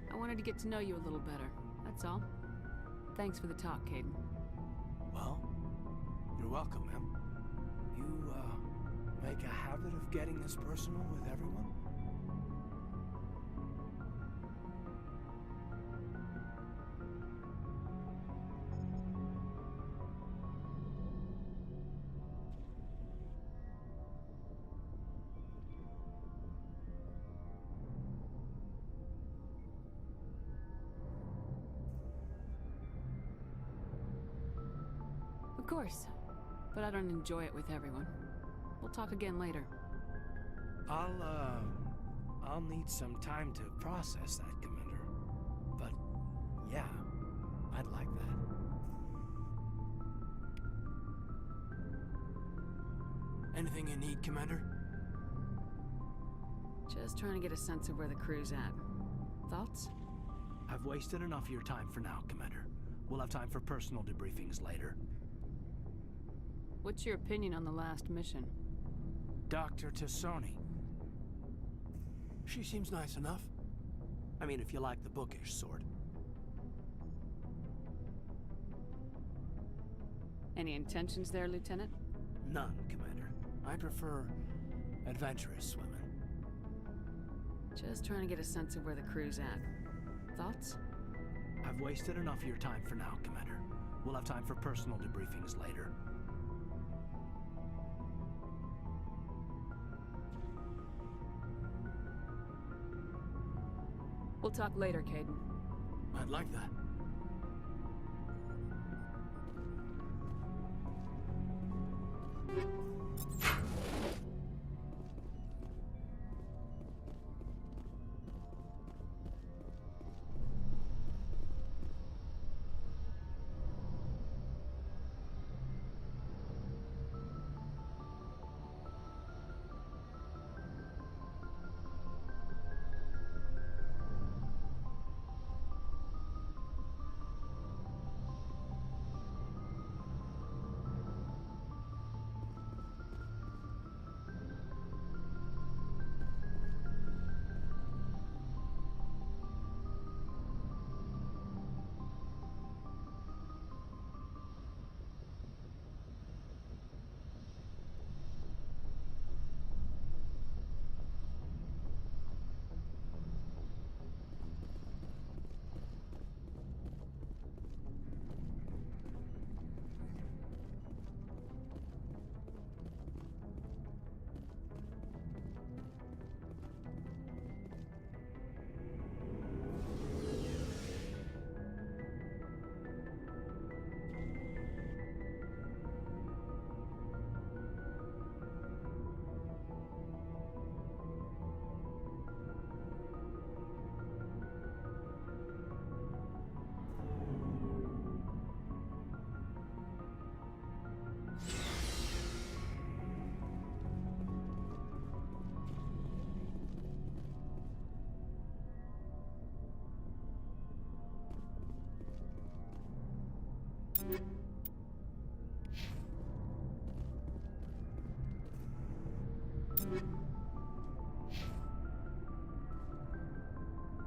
I wanted to get to know you a little better, that's all. Thanks for the talk, Caden. Well, you're welcome, ma'am. You, make a habit of getting this personal with everyone? Of course, but I don't enjoy it with everyone. We'll talk again later. I'll need some time to process that, Commander. But, yeah, I'd like that. Anything you need, Commander? Just trying to get a sense of where the crew's at. Thoughts? I've wasted enough of your time for now, Commander. We'll have time for personal debriefings later. What's your opinion on the last mission? Dr. Tassoni. She seems nice enough. I mean, if you like the bookish sort. Any intentions there, Lieutenant? None, Commander. I prefer adventurous women. Just trying to get a sense of where the crew's at. Thoughts? I've wasted enough of your time for now, Commander. We'll have time for personal debriefings later. We'll talk later, Caden. I'd like that.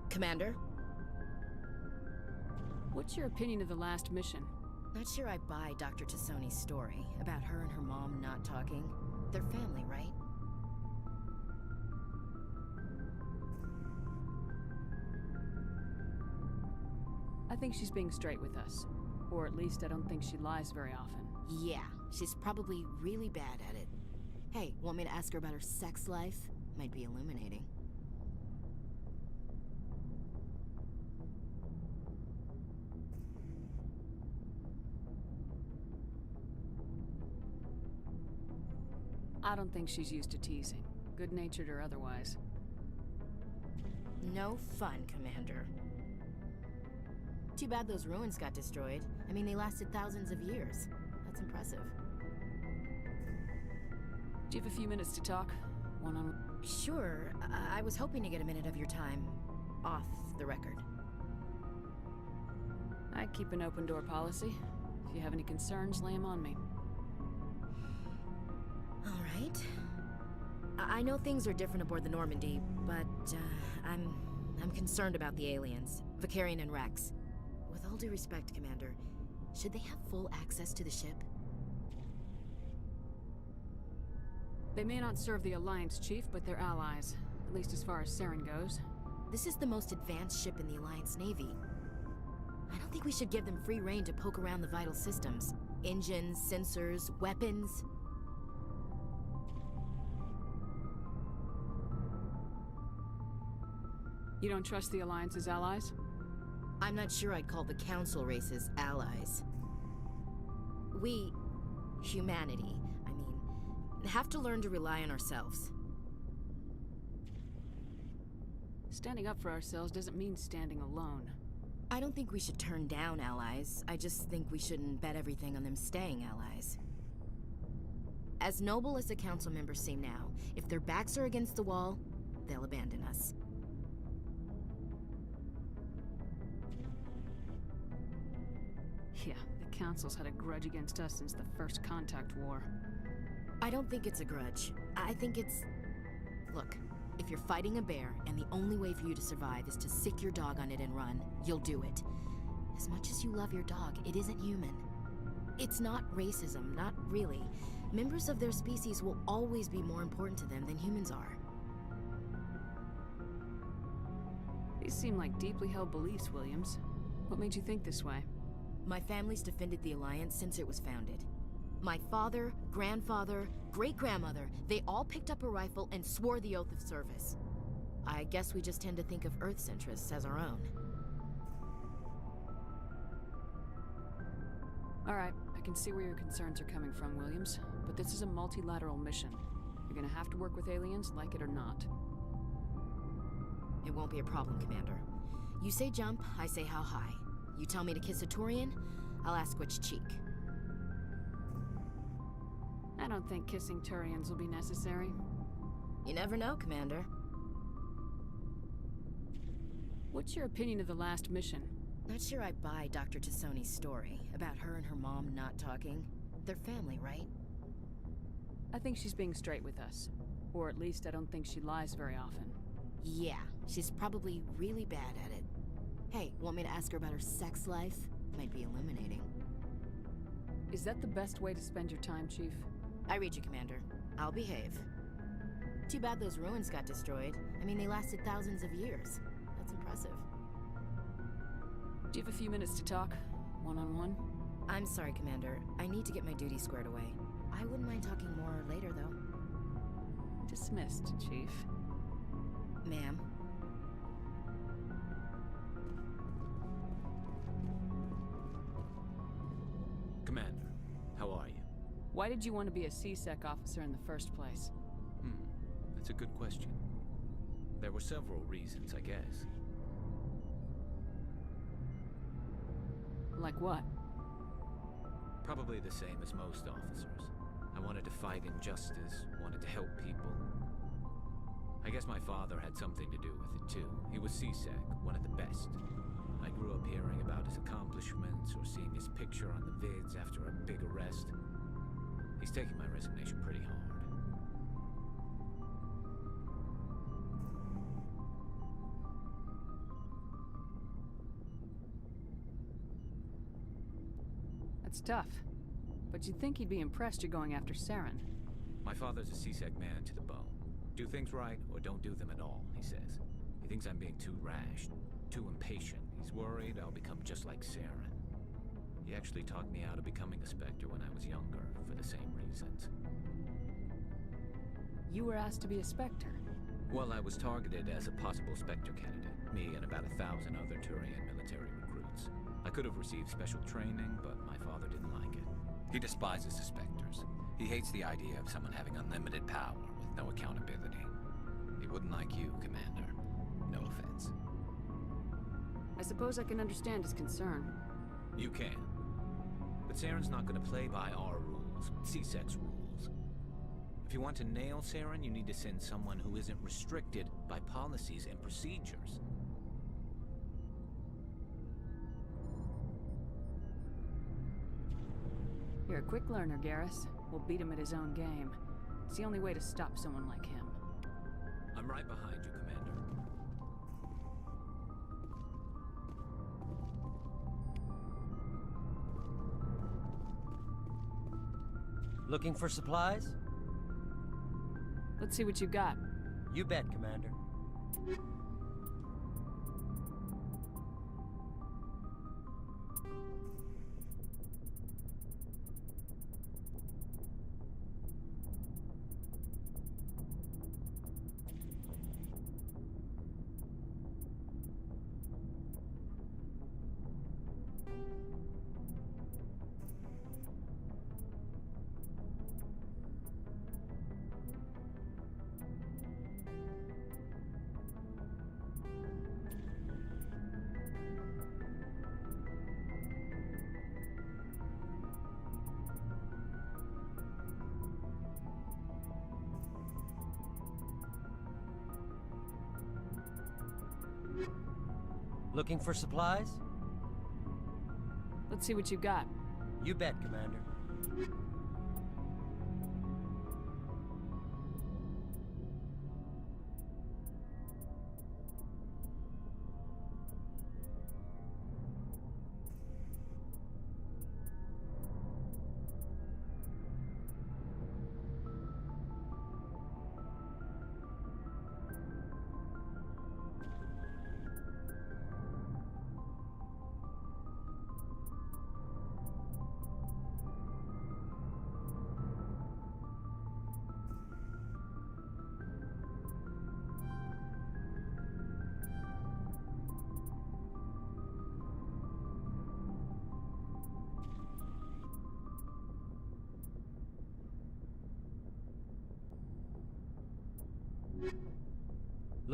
Commander? What's your opinion of the last mission? Not sure I buy Dr. Tassoni's story about her and her mom not talking. They're family, right? I think she's being straight with us. Or at least I don't think she lies very often. Yeah, she's probably really bad at it. Hey, want me to ask her about her sex life? Might be illuminating. I don't think she's used to teasing, good-natured or otherwise. No fun, Commander. Too bad those ruins got destroyed. I mean, they lasted thousands of years. That's impressive. Do you have a few minutes to talk? One-on-one? Sure. I was hoping to get a minute of your time off the record. I keep an open-door policy. If you have any concerns, lay them on me. All right. I know things are different aboard the Normandy, but I'm concerned about the aliens, Vicarian and Rex. With all due respect, Commander, should they have full access to the ship? They may not serve the Alliance, Chief, but they're allies. At least as far as Saren goes. This is the most advanced ship in the Alliance Navy. I don't think we should give them free rein to poke around the vital systems. Engines, sensors, weapons. You don't trust the Alliance's allies? I'm not sure I'd call the Council races allies. We, humanity, have to learn to rely on ourselves. Standing up for ourselves doesn't mean standing alone. I don't think we should turn down allies. I just think we shouldn't bet everything on them staying allies. As noble as the Council members seem now, if their backs are against the wall, they'll abandon us. Yeah, the Council's had a grudge against us since the First Contact War. I don't think it's a grudge. I think it's... Look, if you're fighting a bear and the only way for you to survive is to sick your dog on it and run, you'll do it. As much as you love your dog, it isn't human. It's not racism, not really. Members of their species will always be more important to them than humans are. These seem like deeply held beliefs, Williams. What made you think this way? My family's defended the Alliance since it was founded. My father, grandfather, great-grandmother, they all picked up a rifle and swore the oath of service. I guess we just tend to think of Earth's interests as our own. Alright, I can see where your concerns are coming from, Williams. But this is a multilateral mission. You're gonna have to work with aliens, like it or not. It won't be a problem, Commander. You say jump, I say how high. You tell me to kiss a Turian, I'll ask which cheek. I don't think kissing Turians will be necessary. You never know, Commander. What's your opinion of the last mission? Not sure I buy Dr. Tassoni's story about her and her mom not talking. They're family, right? I think she's being straight with us. Or at least I don't think she lies very often. Yeah, she's probably really bad at it. Hey, want me to ask her about her sex life? Might be illuminating. Is that the best way to spend your time, Chief? I read you, Commander. I'll behave. Too bad those ruins got destroyed. I mean, they lasted thousands of years. That's impressive. Do you have a few minutes to talk? One-on-one? I'm sorry, Commander. I need to get my duty squared away. I wouldn't mind talking more later, though. Dismissed, Chief. Ma'am. Commander, how are you? Why did you want to be a C-Sec officer in the first place? That's a good question. There were several reasons, I guess. Like what? Probably the same as most officers. I wanted to fight injustice, wanted to help people. I guess my father had something to do with it too. He was C-Sec, one of the best. I grew up hearing about his accomplishments or seeing his picture on the vids after a big arrest. He's taking my resignation pretty hard. That's tough. But you'd think he'd be impressed you're going after Saren. My father's a C-Sec man to the bone. Do things right or don't do them at all, he says. He thinks I'm being too rash, too impatient. He's worried I'll become just like Saren. He actually talked me out of becoming a Spectre when I was younger, for the same reasons. You were asked to be a Spectre? Well, I was targeted as a possible Spectre candidate. Me and about 1,000 other Turian military recruits. I could have received special training, but my father didn't like it. He despises the Spectres. He hates the idea of someone having unlimited power with no accountability. He wouldn't like you, Commander. No offense. I suppose I can understand his concern. You can. But Saren's not going to play by our rules, C-Sec's rules. If you want to nail Saren, you need to send someone who isn't restricted by policies and procedures. You're a quick learner, Garrus. We'll beat him at his own game. It's the only way to stop someone like him. I'm right behind you, Commander. Looking for supplies? Let's see what you got. You bet, Commander. Looking for supplies? Let's see what you got. You bet, Commander.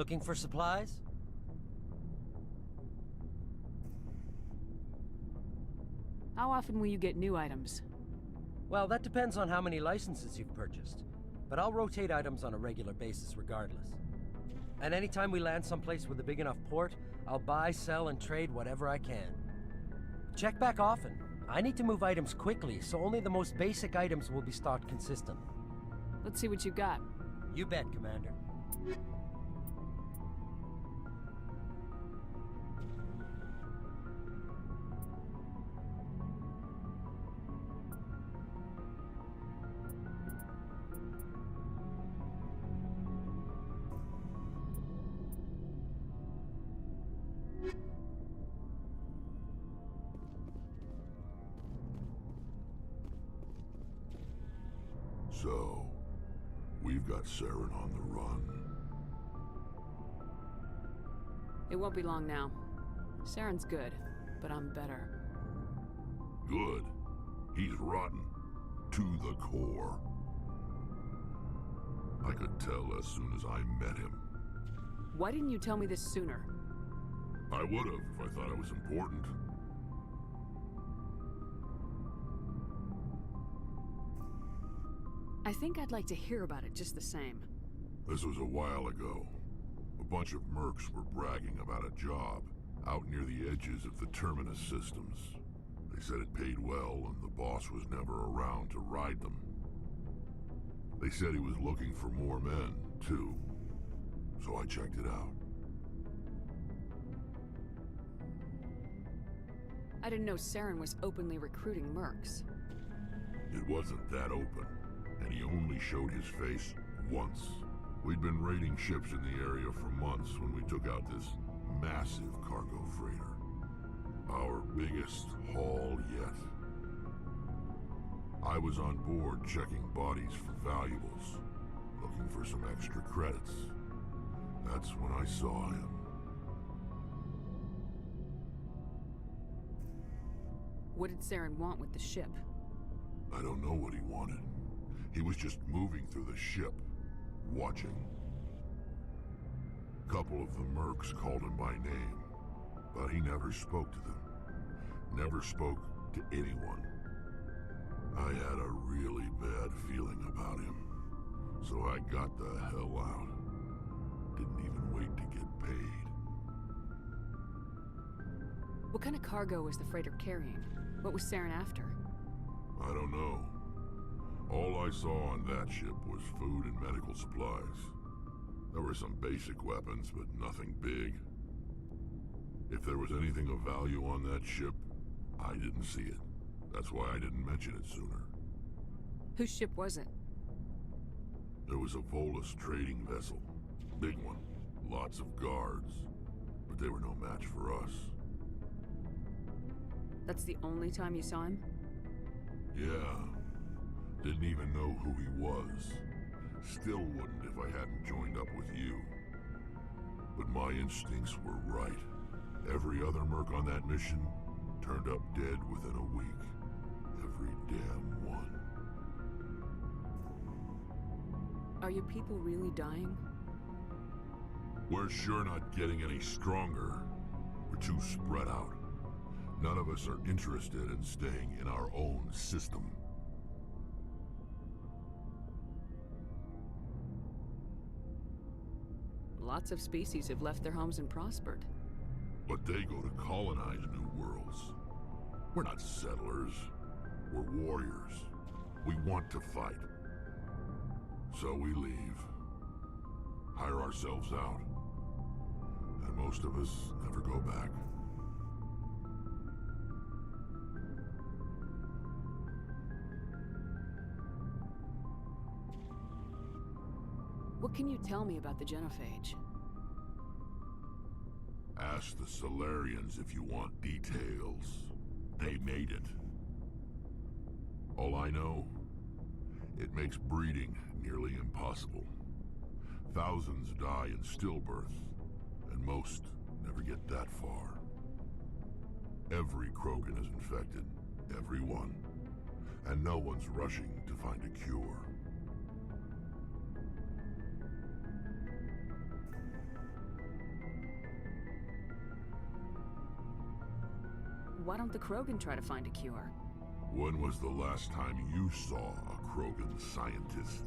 Looking for supplies? How often will you get new items? Well, that depends on how many licenses you've purchased. But I'll rotate items on a regular basis regardless. And anytime we land someplace with a big enough port, I'll buy, sell, and trade whatever I can. Check back often. I need to move items quickly, so only the most basic items will be stocked consistently. Let's see what you got. You bet, Commander. So, we've got Saren on the run. It won't be long now. Saren's good, but I'm better. Good. He's rotten. To the core. I could tell as soon as I met him. Why didn't you tell me this sooner? I would have if I thought it was important. I think I'd like to hear about it just the same. This was a while ago. A bunch of mercs were bragging about a job out near the edges of the Terminus systems. They said it paid well and the boss was never around to ride them. They said he was looking for more men, too. So I checked it out. I didn't know Saren was openly recruiting mercs. It wasn't that open, and he only showed his face once. We'd been raiding ships in the area for months when we took out this massive cargo freighter. Our biggest haul yet. I was on board checking bodies for valuables, looking for some extra credits. That's when I saw him. What did Saren want with the ship? I don't know what he wanted. He was just moving through the ship, watching. A couple of the mercs called him by name, but he never spoke to them. Never spoke to anyone. I had a really bad feeling about him, so I got the hell out. Didn't even wait to get paid. What kind of cargo was the freighter carrying? What was Saren after? I don't know. All I saw on that ship was food and medical supplies. There were some basic weapons, but nothing big. If there was anything of value on that ship, I didn't see it. That's why I didn't mention it sooner. Whose ship was it? There was a Volus trading vessel. Big one. Lots of guards. But they were no match for us. That's the only time you saw him? Yeah. Didn't even know who he was. Still wouldn't if I hadn't joined up with you. But my instincts were right. Every other merc on that mission turned up dead within a week. Every damn one. Are your people really dying? We're sure not getting any stronger. We're too spread out. None of us are interested in staying in our own system. Lots of species have left their homes and prospered. But they go to colonize new worlds. We're not settlers. We're warriors. We want to fight. So we leave. Hire ourselves out. And most of us never go back. What can you tell me about the Genophage? Ask the Solarians if you want details. They made it. All I know, it makes breeding nearly impossible. Thousands die in stillbirth, and most never get that far. Every Krogan is infected, every one, and no one's rushing to find a cure. Why don't the Krogan try to find a cure? When was the last time you saw a Krogan scientist?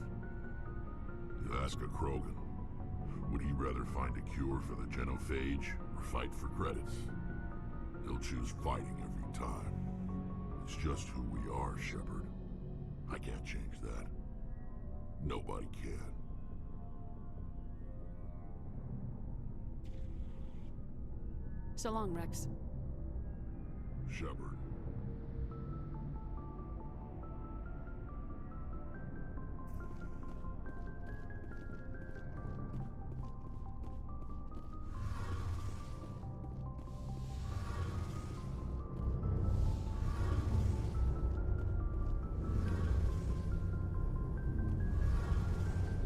You ask a Krogan, would he rather find a cure for the Genophage or fight for credits? He'll choose fighting every time. It's just who we are, Shepard. I can't change that. Nobody can. So long, Rex. Shepard.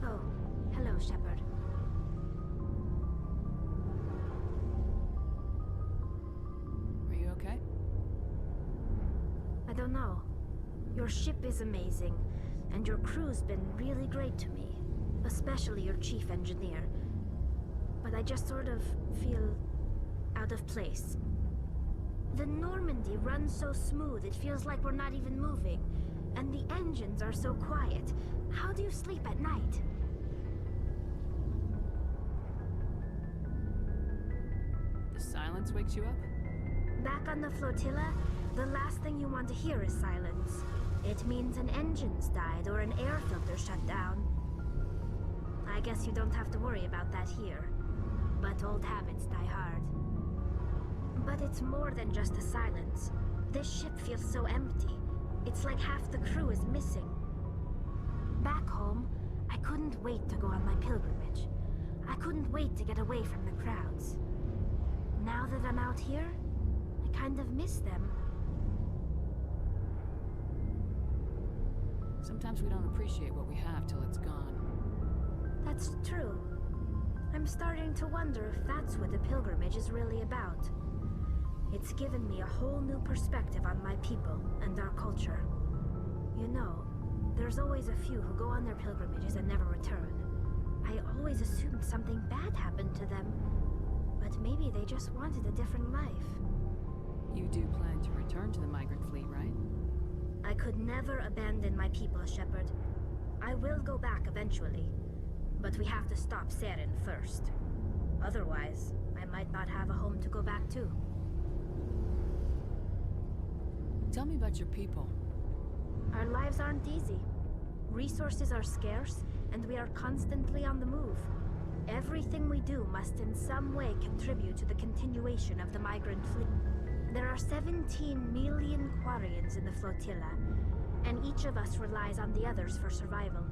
Oh, hello, Shepard. Are you okay? I don't know. Your ship is amazing, and your crew's been really great to me. Especially your chief engineer. But I just sort of feel out of place. The Normandy runs so smooth, it feels like we're not even moving. And the engines are so quiet. How do you sleep at night? The silence wakes you up? Back on the flotilla, the last thing you want to hear is silence. It means an engine's died or an air filter shut down. I guess you don't have to worry about that here. But old habits die hard. But it's more than just the silence. This ship feels so empty. It's like half the crew is missing. Back home, I couldn't wait to go on my pilgrimage. I couldn't wait to get away from the crowds. Now that I'm out here, I kind of miss them. Sometimes we don't appreciate what we have till it's gone. That's true. I'm starting to wonder if that's what the pilgrimage is really about. It's given me a whole new perspective on my people and our culture. You know, there's always a few who go on their pilgrimages and never return. I always assumed something bad happened to them, but maybe they just wanted a different life. You do plan to return to the migrant fleet, right? I could never abandon my people, Shepard. I will go back eventually, but we have to stop Saren first. Otherwise, I might not have a home to go back to. Tell me about your people. Our lives aren't easy. Resources are scarce, and we are constantly on the move. Everything we do must in some way contribute to the continuation of the migrant fleet. There are 17 million Quarians in the flotilla, and each of us relies on the others for survival.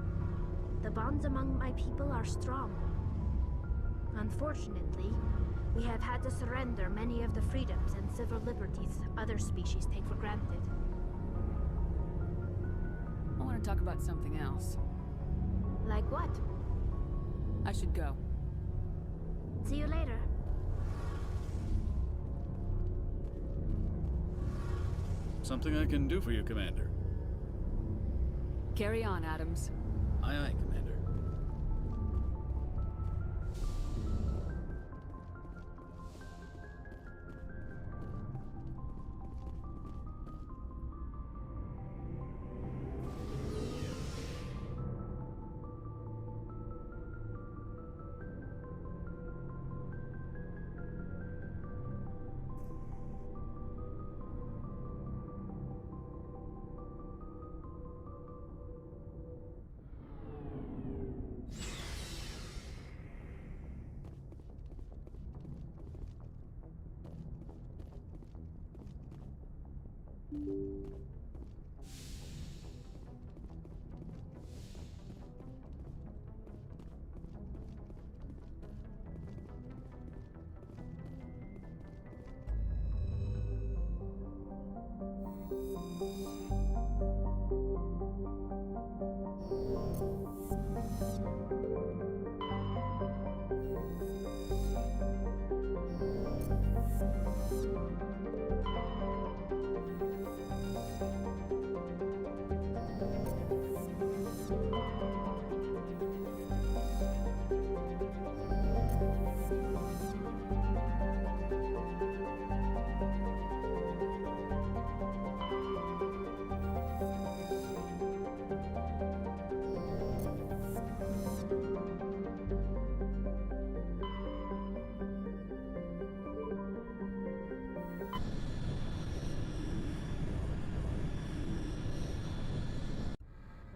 The bonds among my people are strong. Unfortunately, we have had to surrender many of the freedoms and civil liberties other species take for granted. I want to talk about something else. Like what? I should go. See you later. Something I can do for you, Commander. Carry on, Adams. Aye, aye, Commander.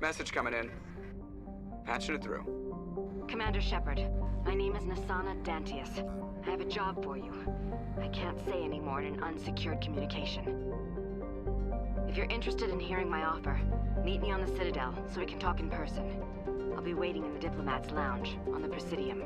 message coming in. Patching it through. Commander Shepard, my name is Nasana Dantius. I have a job for you. I can't say any more in an unsecured communication. If you're interested in hearing my offer, meet me on the Citadel so we can talk in person. I'll be waiting in the Diplomat's Lounge on the Presidium.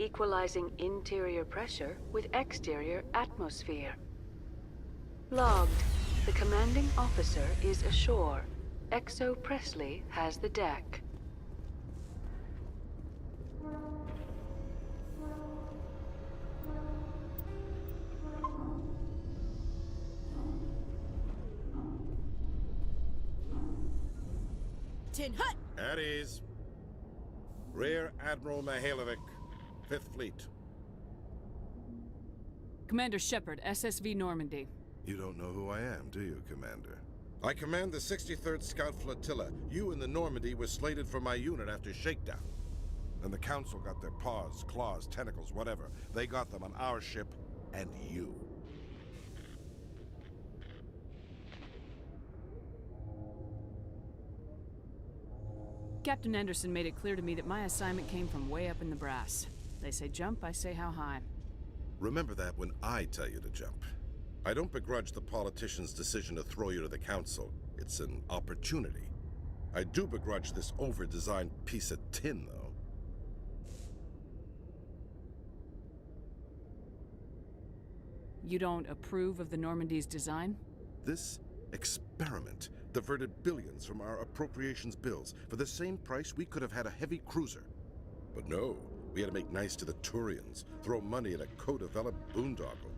equalizing interior pressure with exterior atmosphere. Logged. The commanding officer is ashore. Exo Presley has the deck. Tin Hut! At ease. Rear Admiral Mihailovic, 5th Fleet. Commander Shepard, SSV Normandy. You don't know who I am, do you, Commander? I command the 63rd Scout Flotilla. You and the Normandy were slated for my unit after shakedown. And the Council got their paws, claws, tentacles, whatever. They got them on our ship and you. Captain Anderson made it clear to me that my assignment came from way up in the brass. They say jump, I say how high. Remember that when I tell you to jump. I don't begrudge the politician's decision to throw you to the Council. It's an opportunity. I do begrudge this over-designed piece of tin, though. You don't approve of the Normandy's design? This experiment diverted billions from our appropriations bills. For the same price, we could have had a heavy cruiser. But no, we had to make nice to the Turians, throw money at a co-developed boondoggle.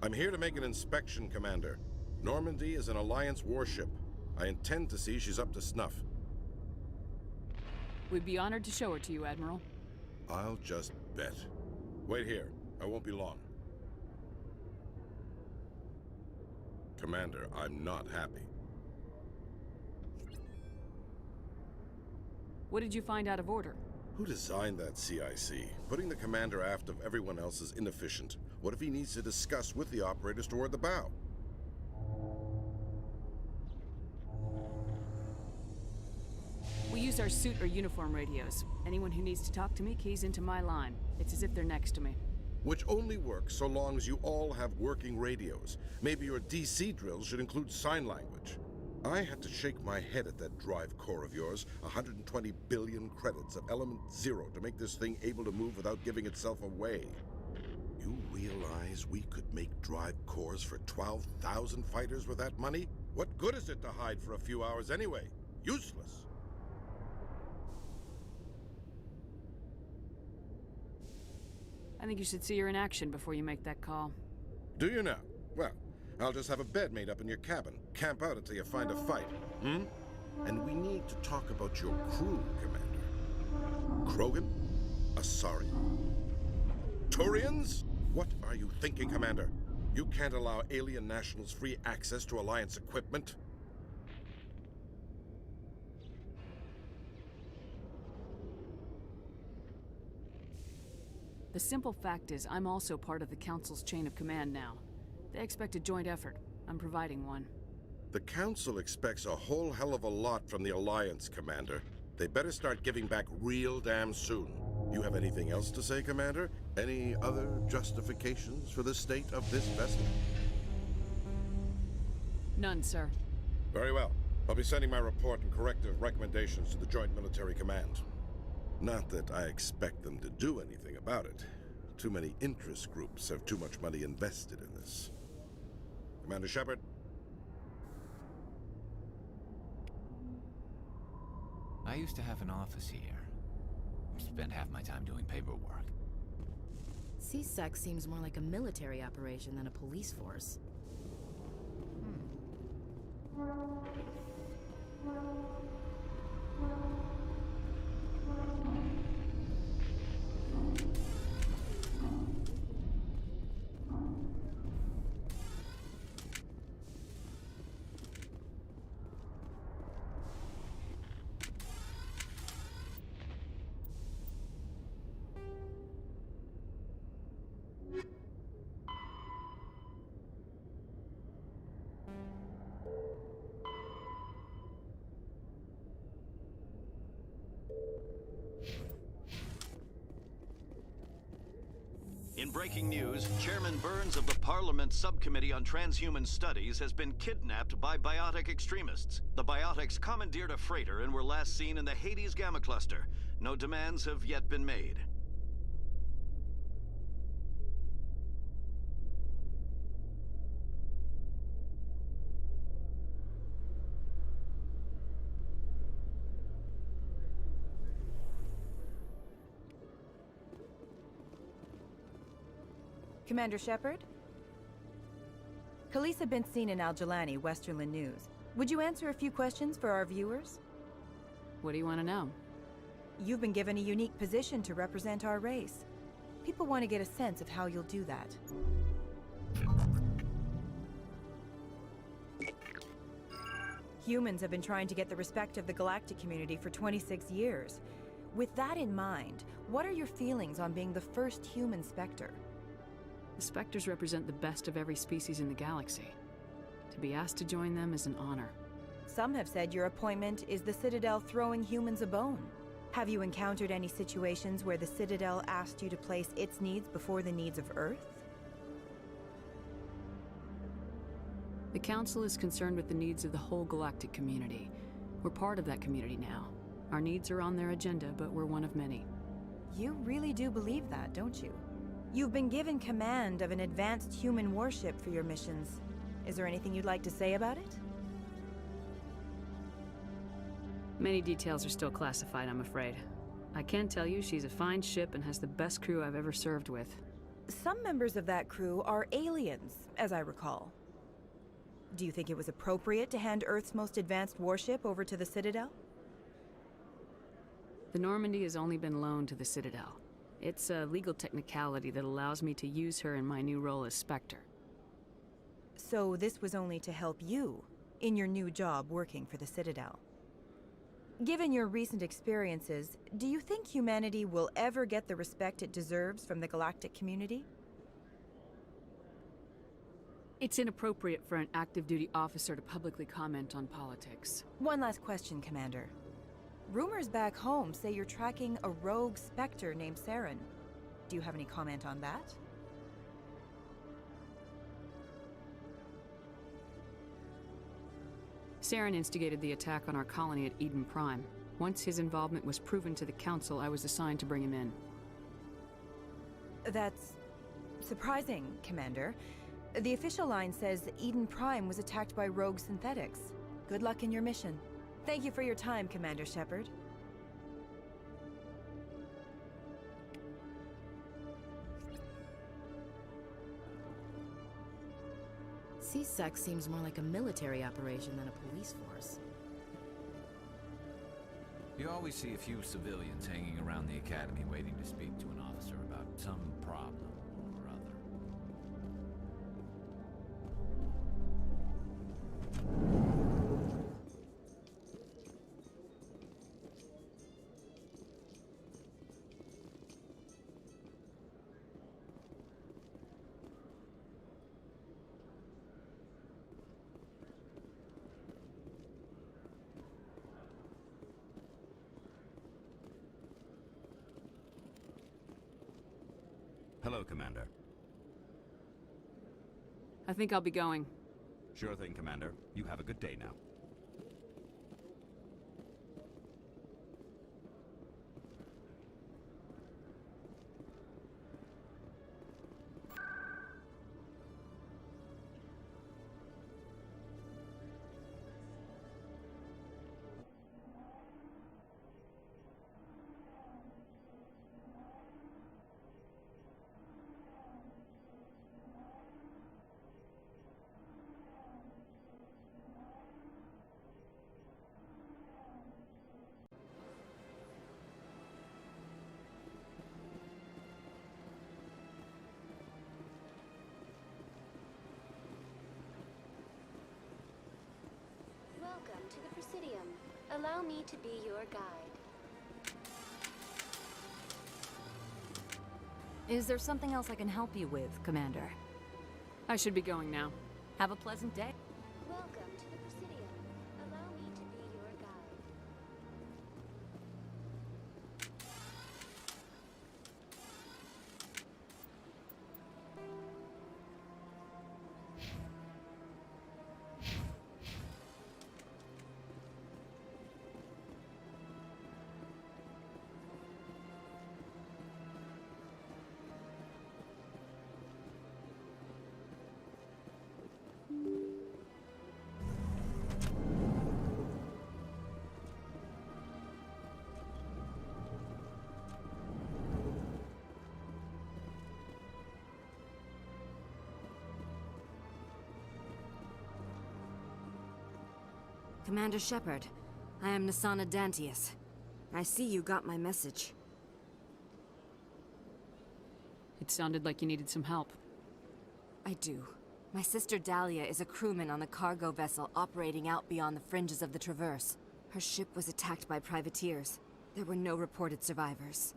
I'm here to make an inspection, Commander. Normandy is an Alliance warship. I intend to see she's up to snuff. We'd be honored to show her to you, Admiral. I'll just bet. Wait here. I won't be long. Commander, I'm not happy. What did you find out of order? Who designed that CIC? Putting the commander aft of everyone else is inefficient. What if he needs to discuss with the operators toward the bow? We use our suit or uniform radios. Anyone who needs to talk to me keys into my line. It's as if they're next to me. Which only works so long as you all have working radios. Maybe your DC drills should include sign language. I had to shake my head at that drive core of yours. 120 billion credits of element 0 to make this thing able to move without giving itself away. You realize we could make drive cores for 12,000 fighters with that money? What good is it to hide for a few hours anyway? Useless. I think you should see her in action before you make that call. Do you now? Well, I'll just have a bed made up in your cabin. Camp out until you find a fight. And we need to talk about your crew, Commander. Krogan? Asari? Turians? What are you thinking, Commander? You can't allow alien nationals free access to Alliance equipment? The simple fact is, I'm also part of the Council's chain of command now. They expect a joint effort. I'm providing one. The Council expects a whole hell of a lot from the Alliance, Commander. They better start giving back real damn soon. You have anything else to say, Commander? Any other justifications for the state of this vessel? None, sir. Very well. I'll be sending my report and corrective recommendations to the Joint Military Command. Not that I expect them to do anything about it. Too many interest groups have too much money invested in this. Commander Shepard? I used to have an office here. Spent half my time doing paperwork. CSEC seems more like a military operation than a police force. In breaking news, Chairman Burns of the Parliament Subcommittee on Transhuman Studies has been kidnapped by biotic extremists. The biotics commandeered a freighter and were last seen in the Hades Gamma Cluster. No demands have yet been made. Commander Shepard? Khaleesa bint Sinan al-Jalani, Westerland News. Would you answer a few questions for our viewers? What do you want to know? You've been given a unique position to represent our race. People want to get a sense of how you'll do that. Humans have been trying to get the respect of the galactic community for 26 years. With that in mind, what are your feelings on being the first human Spectre? The Spectres represent the best of every species in the galaxy. To be asked to join them is an honor. Some have said your appointment is the Citadel throwing humans a bone. Have you encountered any situations where the Citadel asked you to place its needs before the needs of Earth? The Council is concerned with the needs of the whole galactic community. We're part of that community now. Our needs are on their agenda, but we're one of many. You really do believe that, don't you? You've been given command of an advanced human warship for your missions. Is there anything you'd like to say about it? Many details are still classified, I'm afraid. I can tell you she's a fine ship and has the best crew I've ever served with. Some members of that crew are aliens, as I recall. Do you think it was appropriate to hand Earth's most advanced warship over to the Citadel? The Normandy has only been loaned to the Citadel. It's a legal technicality that allows me to use her in my new role as Spectre. So this was only to help you in your new job working for the Citadel. Given your recent experiences, do you think humanity will ever get the respect it deserves from the galactic community? It's inappropriate for an active duty officer to publicly comment on politics. One last question, Commander. Rumors back home say you're tracking a rogue Spectre named Saren. Do you have any comment on that? Saren instigated the attack on our colony at Eden Prime. Once his involvement was proven to the Council, I was assigned to bring him in. That's surprising, Commander. The official line says Eden Prime was attacked by rogue synthetics. Good luck in your mission. Thank you for your time, Commander Shepard. C-Sec seems more like a military operation than a police force. You always see a few civilians hanging around the academy waiting to speak to an officer about some problem or other. Hello, Commander. I think I'll be going. Sure thing, Commander. You have a good day now. Welcome to the Presidium. Allow me to be your guide. Is there something else I can help you with, Commander? I should be going now. Have a pleasant day. Welcome to the Presidium. Allow me to be your guide. Commander Shepard, I am Nasana Dantius. I see you got my message. It sounded like you needed some help. I do. My sister Dahlia is a crewman on the cargo vessel operating out beyond the fringes of the Traverse. Her ship was attacked by privateers. There were no reported survivors.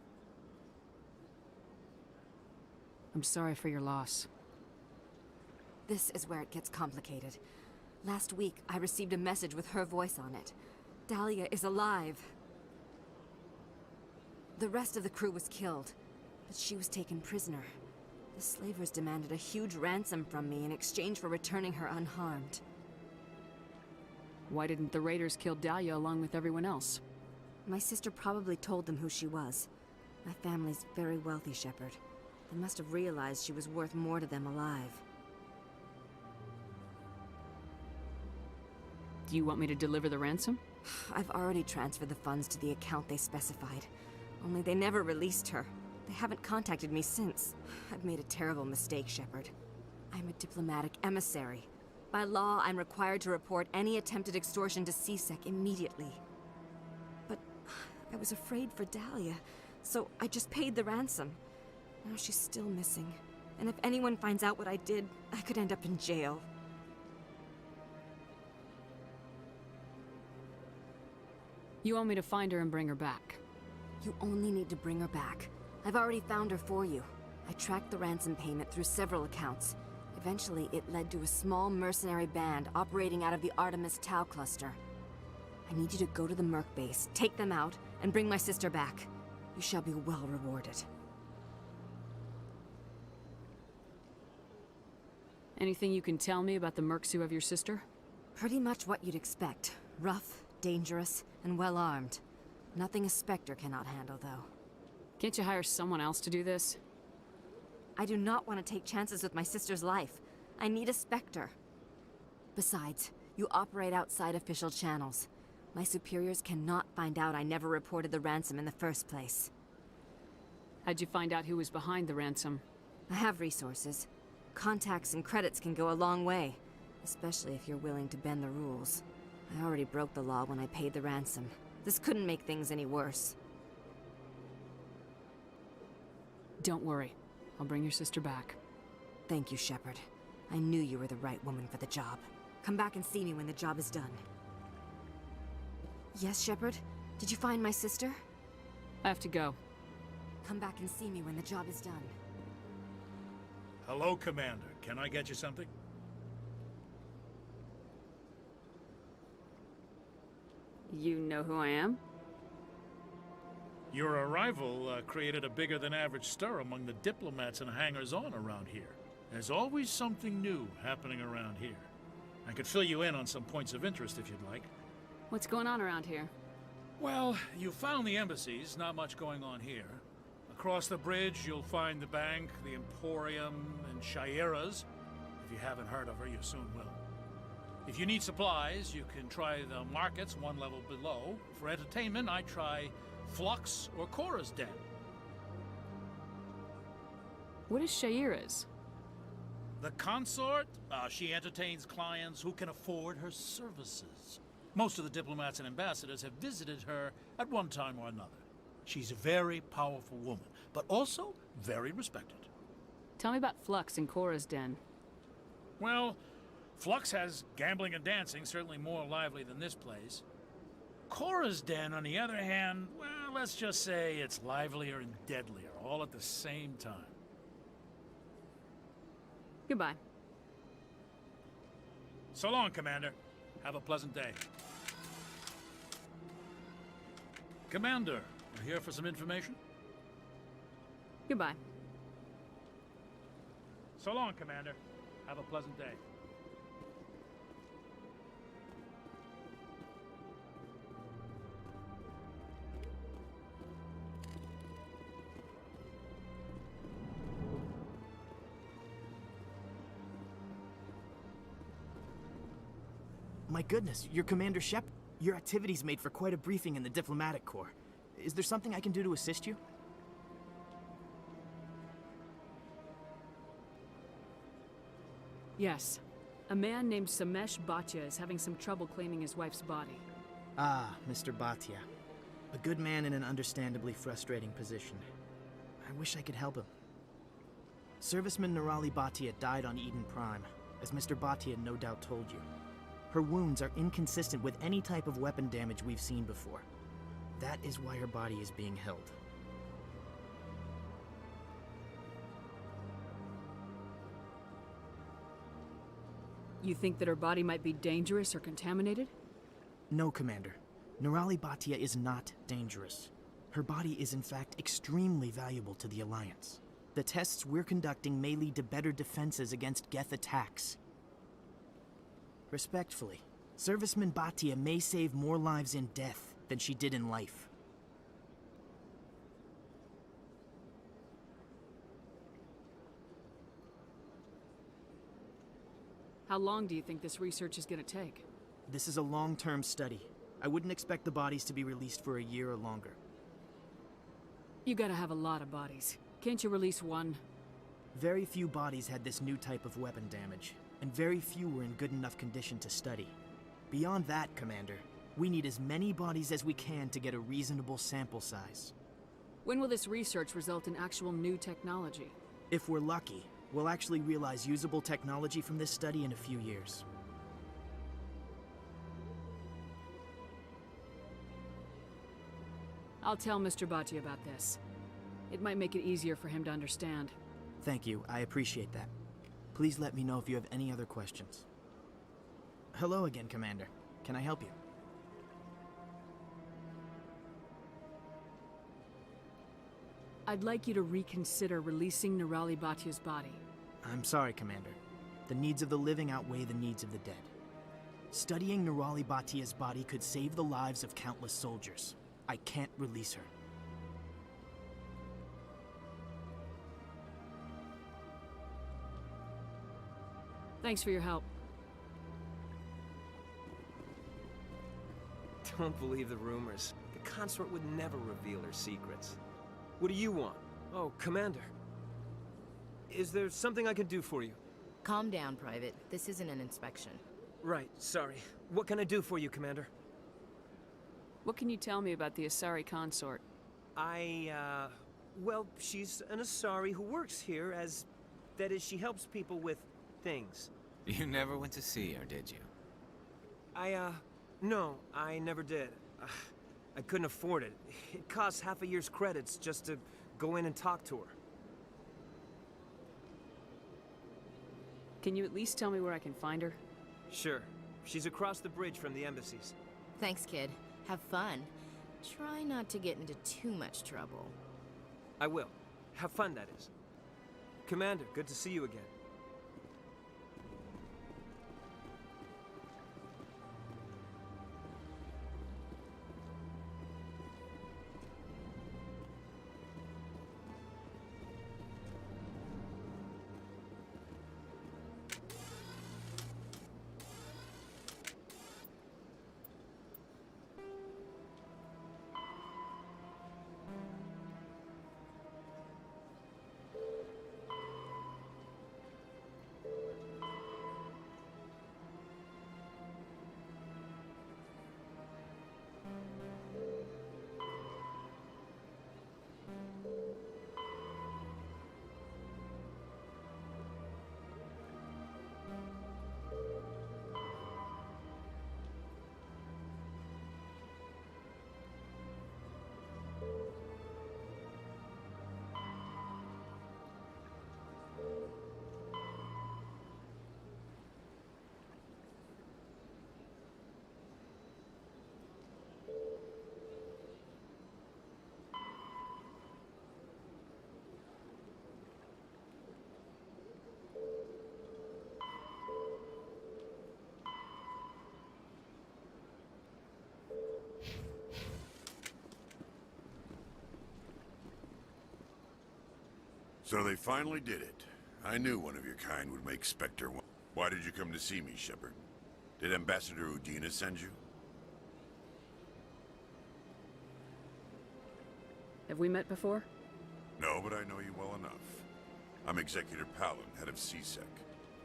I'm sorry for your loss. This is where it gets complicated. Last week, I received a message with her voice on it. Dahlia is alive. The rest of the crew was killed, but she was taken prisoner. The slavers demanded a huge ransom from me in exchange for returning her unharmed. Why didn't the raiders kill Dahlia along with everyone else? My sister probably told them who she was. My family's very wealthy, Shepard. They must have realized she was worth more to them alive. Do you want me to deliver the ransom? I've already transferred the funds to the account they specified. Only they never released her. They haven't contacted me since. I've made a terrible mistake, Shepard. I'm a diplomatic emissary. By law, I'm required to report any attempted extortion to CSEC immediately. But I was afraid for Dahlia, so I just paid the ransom. Now she's still missing. And if anyone finds out what I did, I could end up in jail. You want me to find her and bring her back? You only need to bring her back. I've already found her for you. I tracked the ransom payment through several accounts. Eventually, it led to a small mercenary band operating out of the Artemis Tau cluster. I need you to go to the Merc base, take them out, and bring my sister back. You shall be well rewarded. Anything you can tell me about the Mercs who have your sister? Pretty much what you'd expect. Rough, dangerous, and well-armed. Nothing a Spectre cannot handle, though. Can't you hire someone else to do this? I do not want to take chances with my sister's life. I need a Spectre. Besides, you operate outside official channels. My superiors cannot find out I never reported the ransom in the first place. How'd you find out who was behind the ransom? I have resources. Contacts and credits can go a long way, especially if you're willing to bend the rules. I already broke the law when I paid the ransom. This couldn't make things any worse. Don't worry. I'll bring your sister back. Thank you, Shepard. I knew you were the right woman for the job. Come back and see me when the job is done. Yes, Shepard? Did you find my sister? I have to go. Come back and see me when the job is done. Hello, Commander. Can I get you something? You know who I am? Your arrival created a bigger-than-average stir among the diplomats and hangers-on around here. There's always something new happening around here. I could fill you in on some points of interest if you'd like. What's going on around here? Well, you found the embassies, not much going on here. Across the bridge, you'll find the bank, the Emporium, and Shaira's. If you haven't heard of her, you soon will. If you need supplies, you can try the markets one level below. For entertainment, I try Flux or Cora's Den. What is Shaira's? The consort? She entertains clients who can afford her services. Most of the diplomats and ambassadors have visited her at one time or another. She's a very powerful woman, but also very respected. Tell me about Flux and Cora's Den. Well, Flux has gambling and dancing, certainly more lively than this place. Cora's Den, on the other hand, well, let's just say it's livelier and deadlier, all at the same time. Goodbye. So long, Commander. Have a pleasant day. Commander, you're here for some information? Goodbye. So long, Commander. Have a pleasant day. My goodness, you're Commander Shep. Your activities made for quite a briefing in the Diplomatic Corps. Is there something I can do to assist you? Yes. A man named Samesh Bhatia is having some trouble claiming his wife's body. Ah, Mr. Bhatia. A good man in an understandably frustrating position. I wish I could help him. Serviceman Nirali Bhatia died on Eden Prime, as Mr. Bhatia no doubt told you. Her wounds are inconsistent with any type of weapon damage we've seen before. That is why her body is being held. You think that her body might be dangerous or contaminated? No, Commander. Nirali Bhatia is not dangerous. Her body is in fact extremely valuable to the Alliance. The tests we're conducting may lead to better defenses against Geth attacks. Respectfully, Serviceman Bhatia may save more lives in death than she did in life. How long do you think this research is going to take? This is a long-term study. I wouldn't expect the bodies to be released for a year or longer. You gotta have a lot of bodies. Can't you release one? Very few bodies had this new type of weapon damage, and very few were in good enough condition to study. Beyond that, Commander, we need as many bodies as we can to get a reasonable sample size. When will this research result in actual new technology? If we're lucky, we'll actually realize usable technology from this study in a few years. I'll tell Mr. Bhatia about this. It might make it easier for him to understand. Thank you, I appreciate that. Please let me know if you have any other questions. Hello again, Commander. Can I help you? I'd like you to reconsider releasing Nirali Bhatia's body. I'm sorry, Commander. The needs of the living outweigh the needs of the dead. Studying Nirali Bhatia's body could save the lives of countless soldiers. I can't release her. Thanks for your help. Don't believe the rumors. The consort would never reveal her secrets. What do you want? Oh, Commander. Is there something I can do for you? Calm down, Private. This isn't an inspection. Right, sorry. What can I do for you, Commander? What can you tell me about the Asari consort? Well, she's an Asari who works here as... That is, she helps people with things. You never went to see her, did you? No, I never did. I couldn't afford it. It costs half a year's credits just to go in and talk to her. Can you at least tell me where I can find her? Sure. She's across the bridge from the embassies. Thanks, kid. Have fun. Try not to get into too much trouble. I will. Have fun, that is. Commander, good to see you again. So they finally did it. I knew one of your kind would make Spectre one. Why did you come to see me, Shepard? Did Ambassador Udina send you? Have we met before? No, but I know you well enough. I'm Executor Palin, head of CSEC.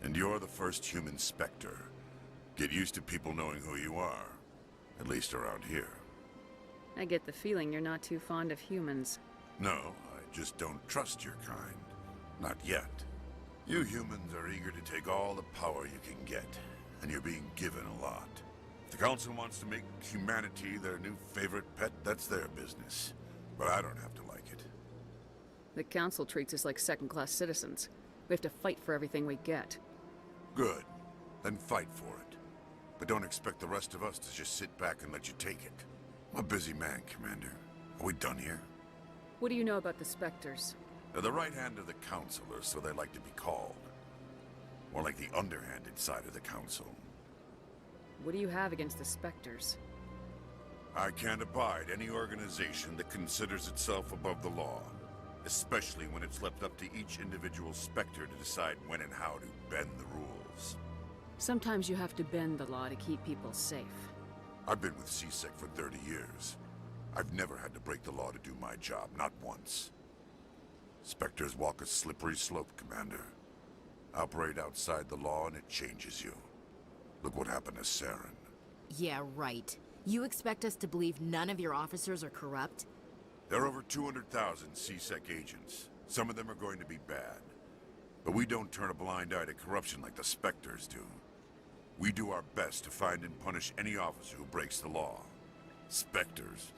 And you're the first human Spectre. Get used to people knowing who you are. At least around here. I get the feeling you're not too fond of humans. No, I just don't trust your kind. Not yet. You humans are eager to take all the power you can get, and you're being given a lot. If the Council wants to make humanity their new favorite pet, that's their business. But I don't have to like it. The Council treats us like second-class citizens. We have to fight for everything we get. Good. Then fight for it. But don't expect the rest of us to just sit back and let you take it. I'm a busy man, Commander. Are we done here? What do you know about the Spectres? They're the right hand of the Council, or so they like to be called. More like the underhanded side of the Council. What do you have against the Spectres? I can't abide any organization that considers itself above the law. Especially when it's left up to each individual Spectre to decide when and how to bend the rules. Sometimes you have to bend the law to keep people safe. I've been with CSEC for 30 years. I've never had to break the law to do my job, not once. Spectres walk a slippery slope, Commander. Operate outside the law and it changes you. Look what happened to Saren. Yeah, right. You expect us to believe none of your officers are corrupt? There are over 200,000 CSEC agents. Some of them are going to be bad. But we don't turn a blind eye to corruption like the Spectres do. We do our best to find and punish any officer who breaks the law. Spectres,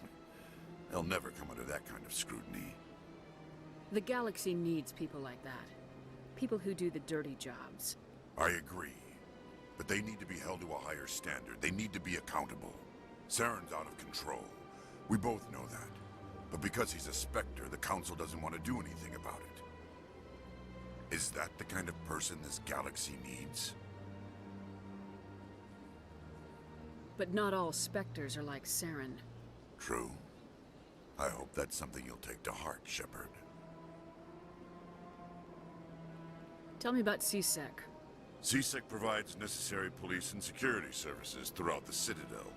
they'll never come under that kind of scrutiny. The galaxy needs people like that. People who do the dirty jobs. I agree. But they need to be held to a higher standard. They need to be accountable. Saren's out of control. We both know that. But because he's a Spectre, the Council doesn't want to do anything about it. Is that the kind of person this galaxy needs? But not all Spectres are like Saren. True. I hope that's something you'll take to heart, Shepard. Tell me about CSEC. CSEC provides necessary police and security services throughout the Citadel.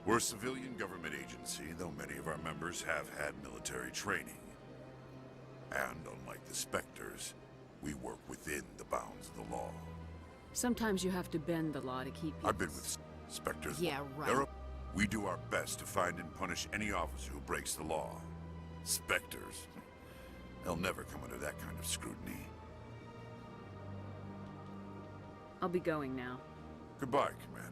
We're a civilian government agency, though many of our members have had military training. And unlike the Spectres, we work within the bounds of the law. Sometimes you have to bend the law to keep people... I've been with Spectres. Yeah, right. We do our best to find and punish any officer who breaks the law. Spectres, they'll never come under that kind of scrutiny. I'll be going now. Goodbye, Commander.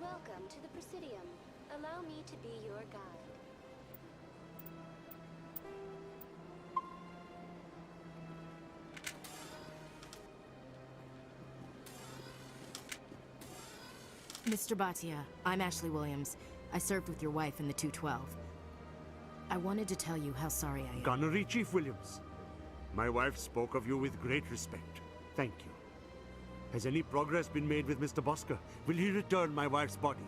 Welcome to the Presidium. Allow me to be your guide. Mr. Bhatia, I'm Ashley Williams. I served with your wife in the 212. I wanted to tell you how sorry I am. Gunnery Chief Williams. My wife spoke of you with great respect. Thank you. Has any progress been made with Mr. Bosker? Will he return my wife's body?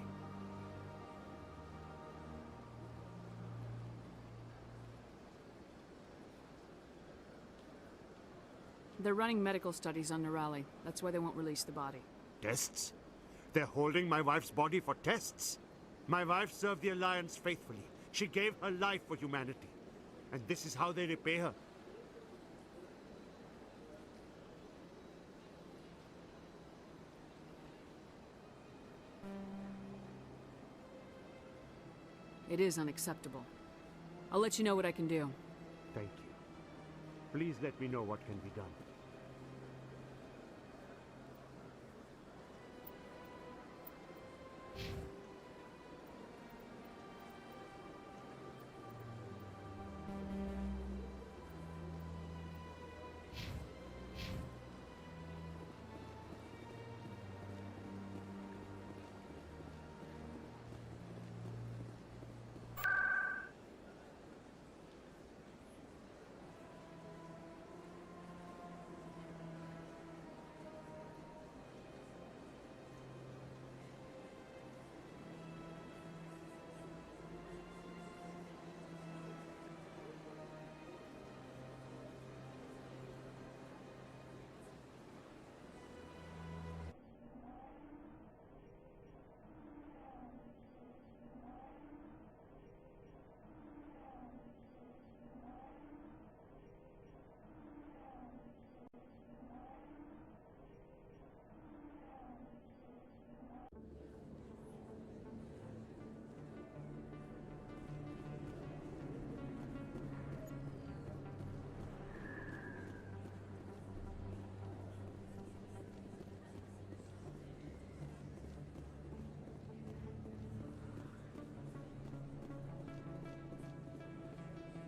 They're running medical studies on Nirali. That's why they won't release the body. Tests? They're holding my wife's body for tests? My wife served the Alliance faithfully. She gave her life for humanity. And this is how they repay her. It is unacceptable. I'll let you know what I can do. Thank you. Please let me know what can be done.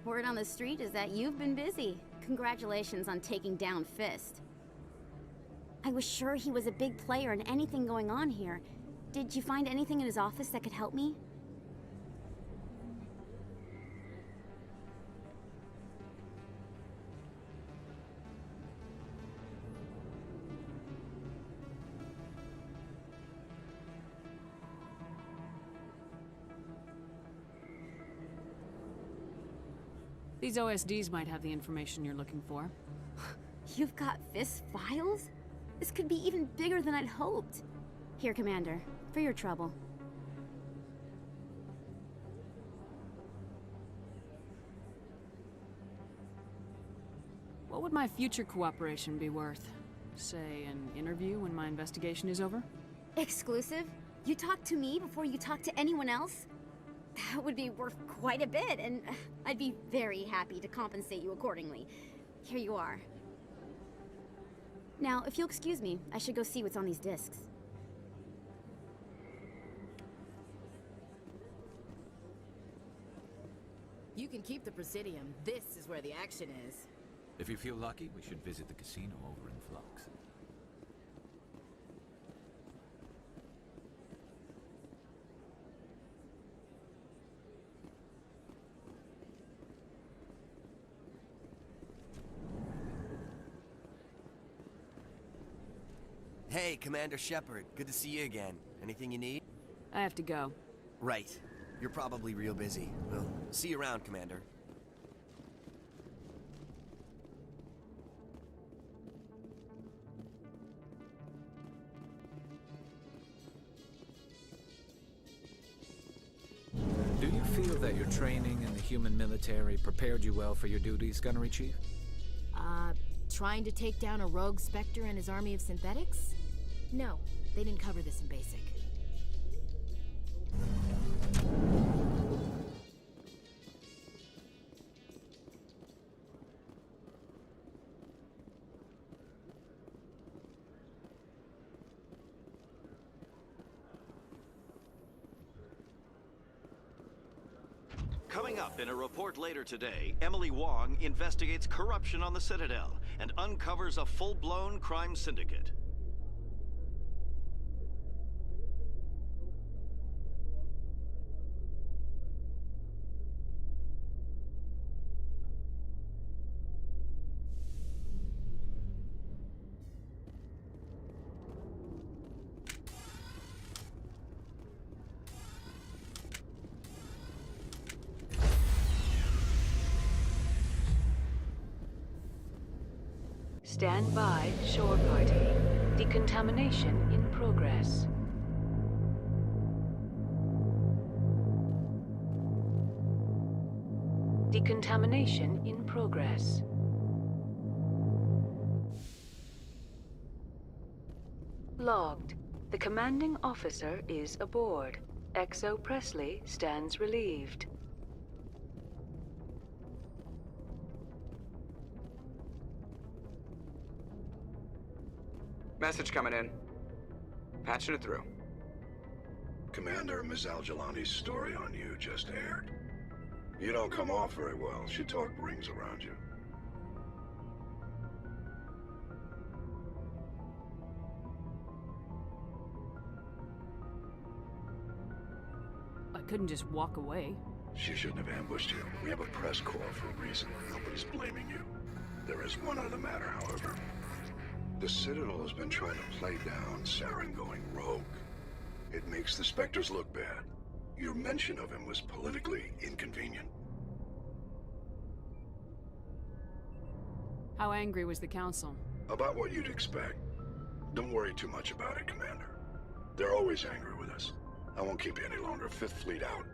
Word on the street is that you've been busy. Congratulations on taking down Fist. I was sure he was a big player in anything going on here. Did you find anything in his office that could help me? These OSDs might have the information you're looking for. You've got Fist files? This could be even bigger than I'd hoped. Here, Commander, for your trouble. What would my future cooperation be worth? Say, an interview when my investigation is over? Exclusive? You talk to me before you talk to anyone else? That would be worth quite a bit, and I'd be very happy to compensate you accordingly. Here you are. Now, if you'll excuse me, I should go see what's on these discs. You can keep the Presidium. This is where the action is. If you feel lucky, we should visit the casino over in Flux. Hey, Commander Shepard. Good to see you again. Anything you need? I have to go. Right. You're probably real busy. We'll see you around, Commander. Do you feel that your training in the human military prepared you well for your duties, Gunnery Chief? Trying to take down a rogue Spectre and his army of synthetics? No, they didn't cover this in basic. Coming up in a report later today, Emily Wong investigates corruption on the Citadel and uncovers a full-blown crime syndicate. Stand by, shore party. Decontamination in progress. Decontamination in progress. Logged. The commanding officer is aboard. XO Presley stands relieved. Message coming in. Patching it through. Commander, Ms. Al-Jalani's story on you just aired. You don't come off very well. She talked rings around you. I couldn't just walk away. She shouldn't have ambushed you. We have a press corps for a reason. Nobody's blaming you. There is one other matter, however. The Citadel has been trying to play down Saren going rogue. It makes the Spectres look bad. Your mention of him was politically inconvenient. How angry was the Council? About what you'd expect. Don't worry too much about it, Commander. They're always angry with us. I won't keep you any longer. Fifth Fleet out.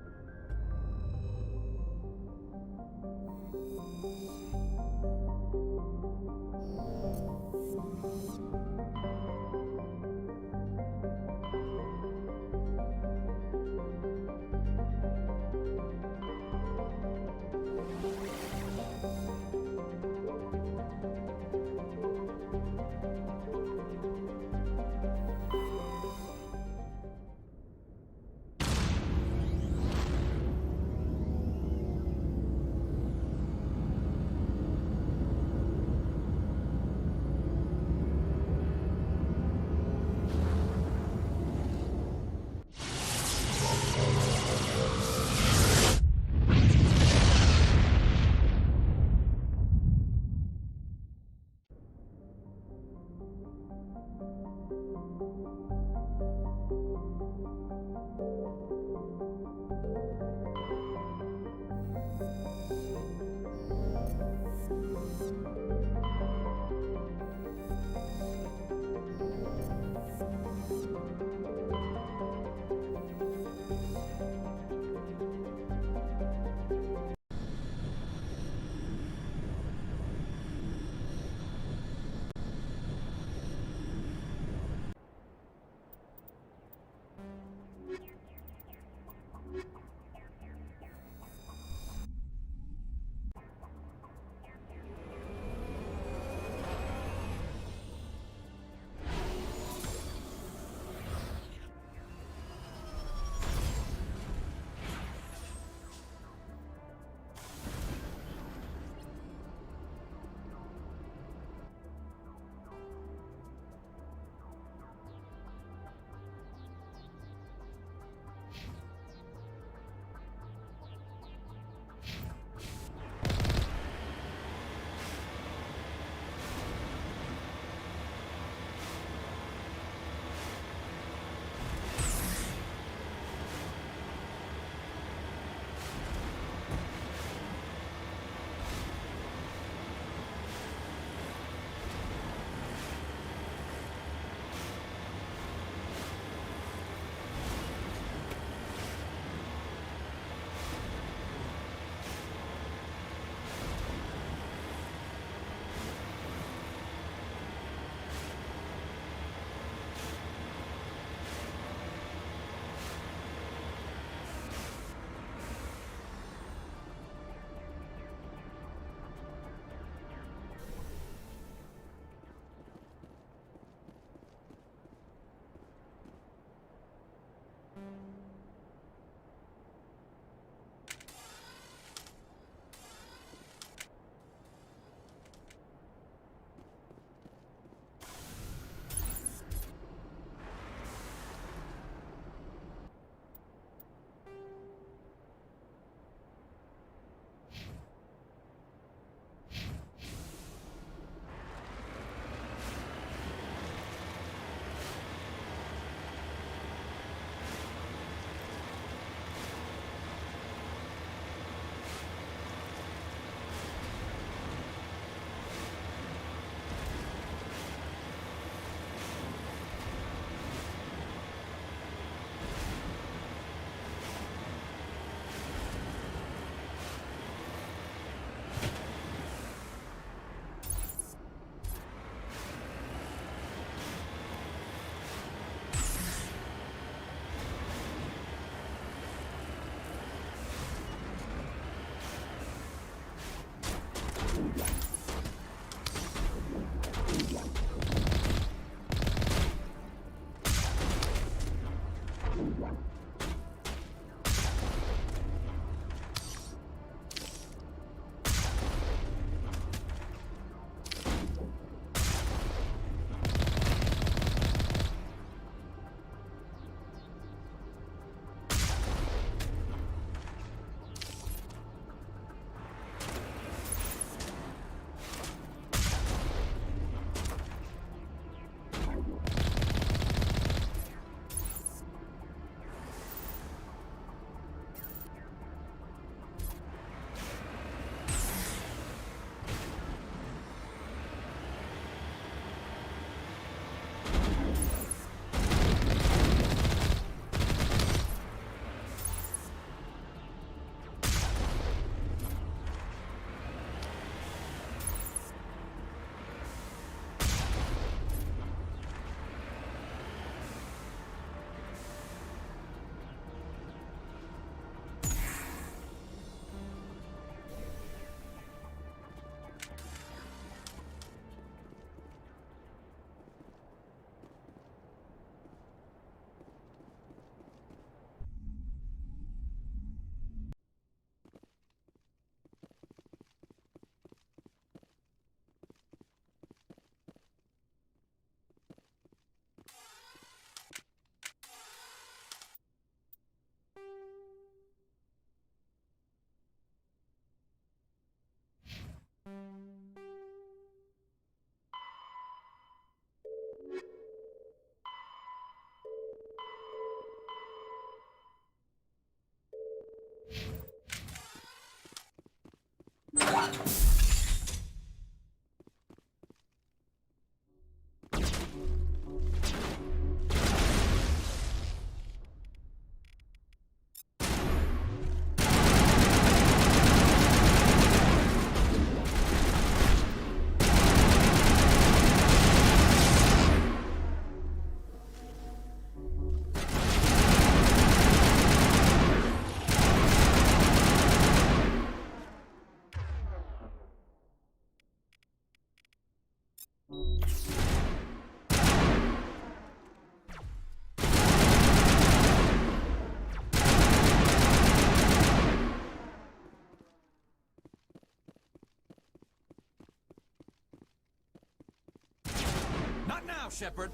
Shepard.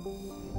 Thank you.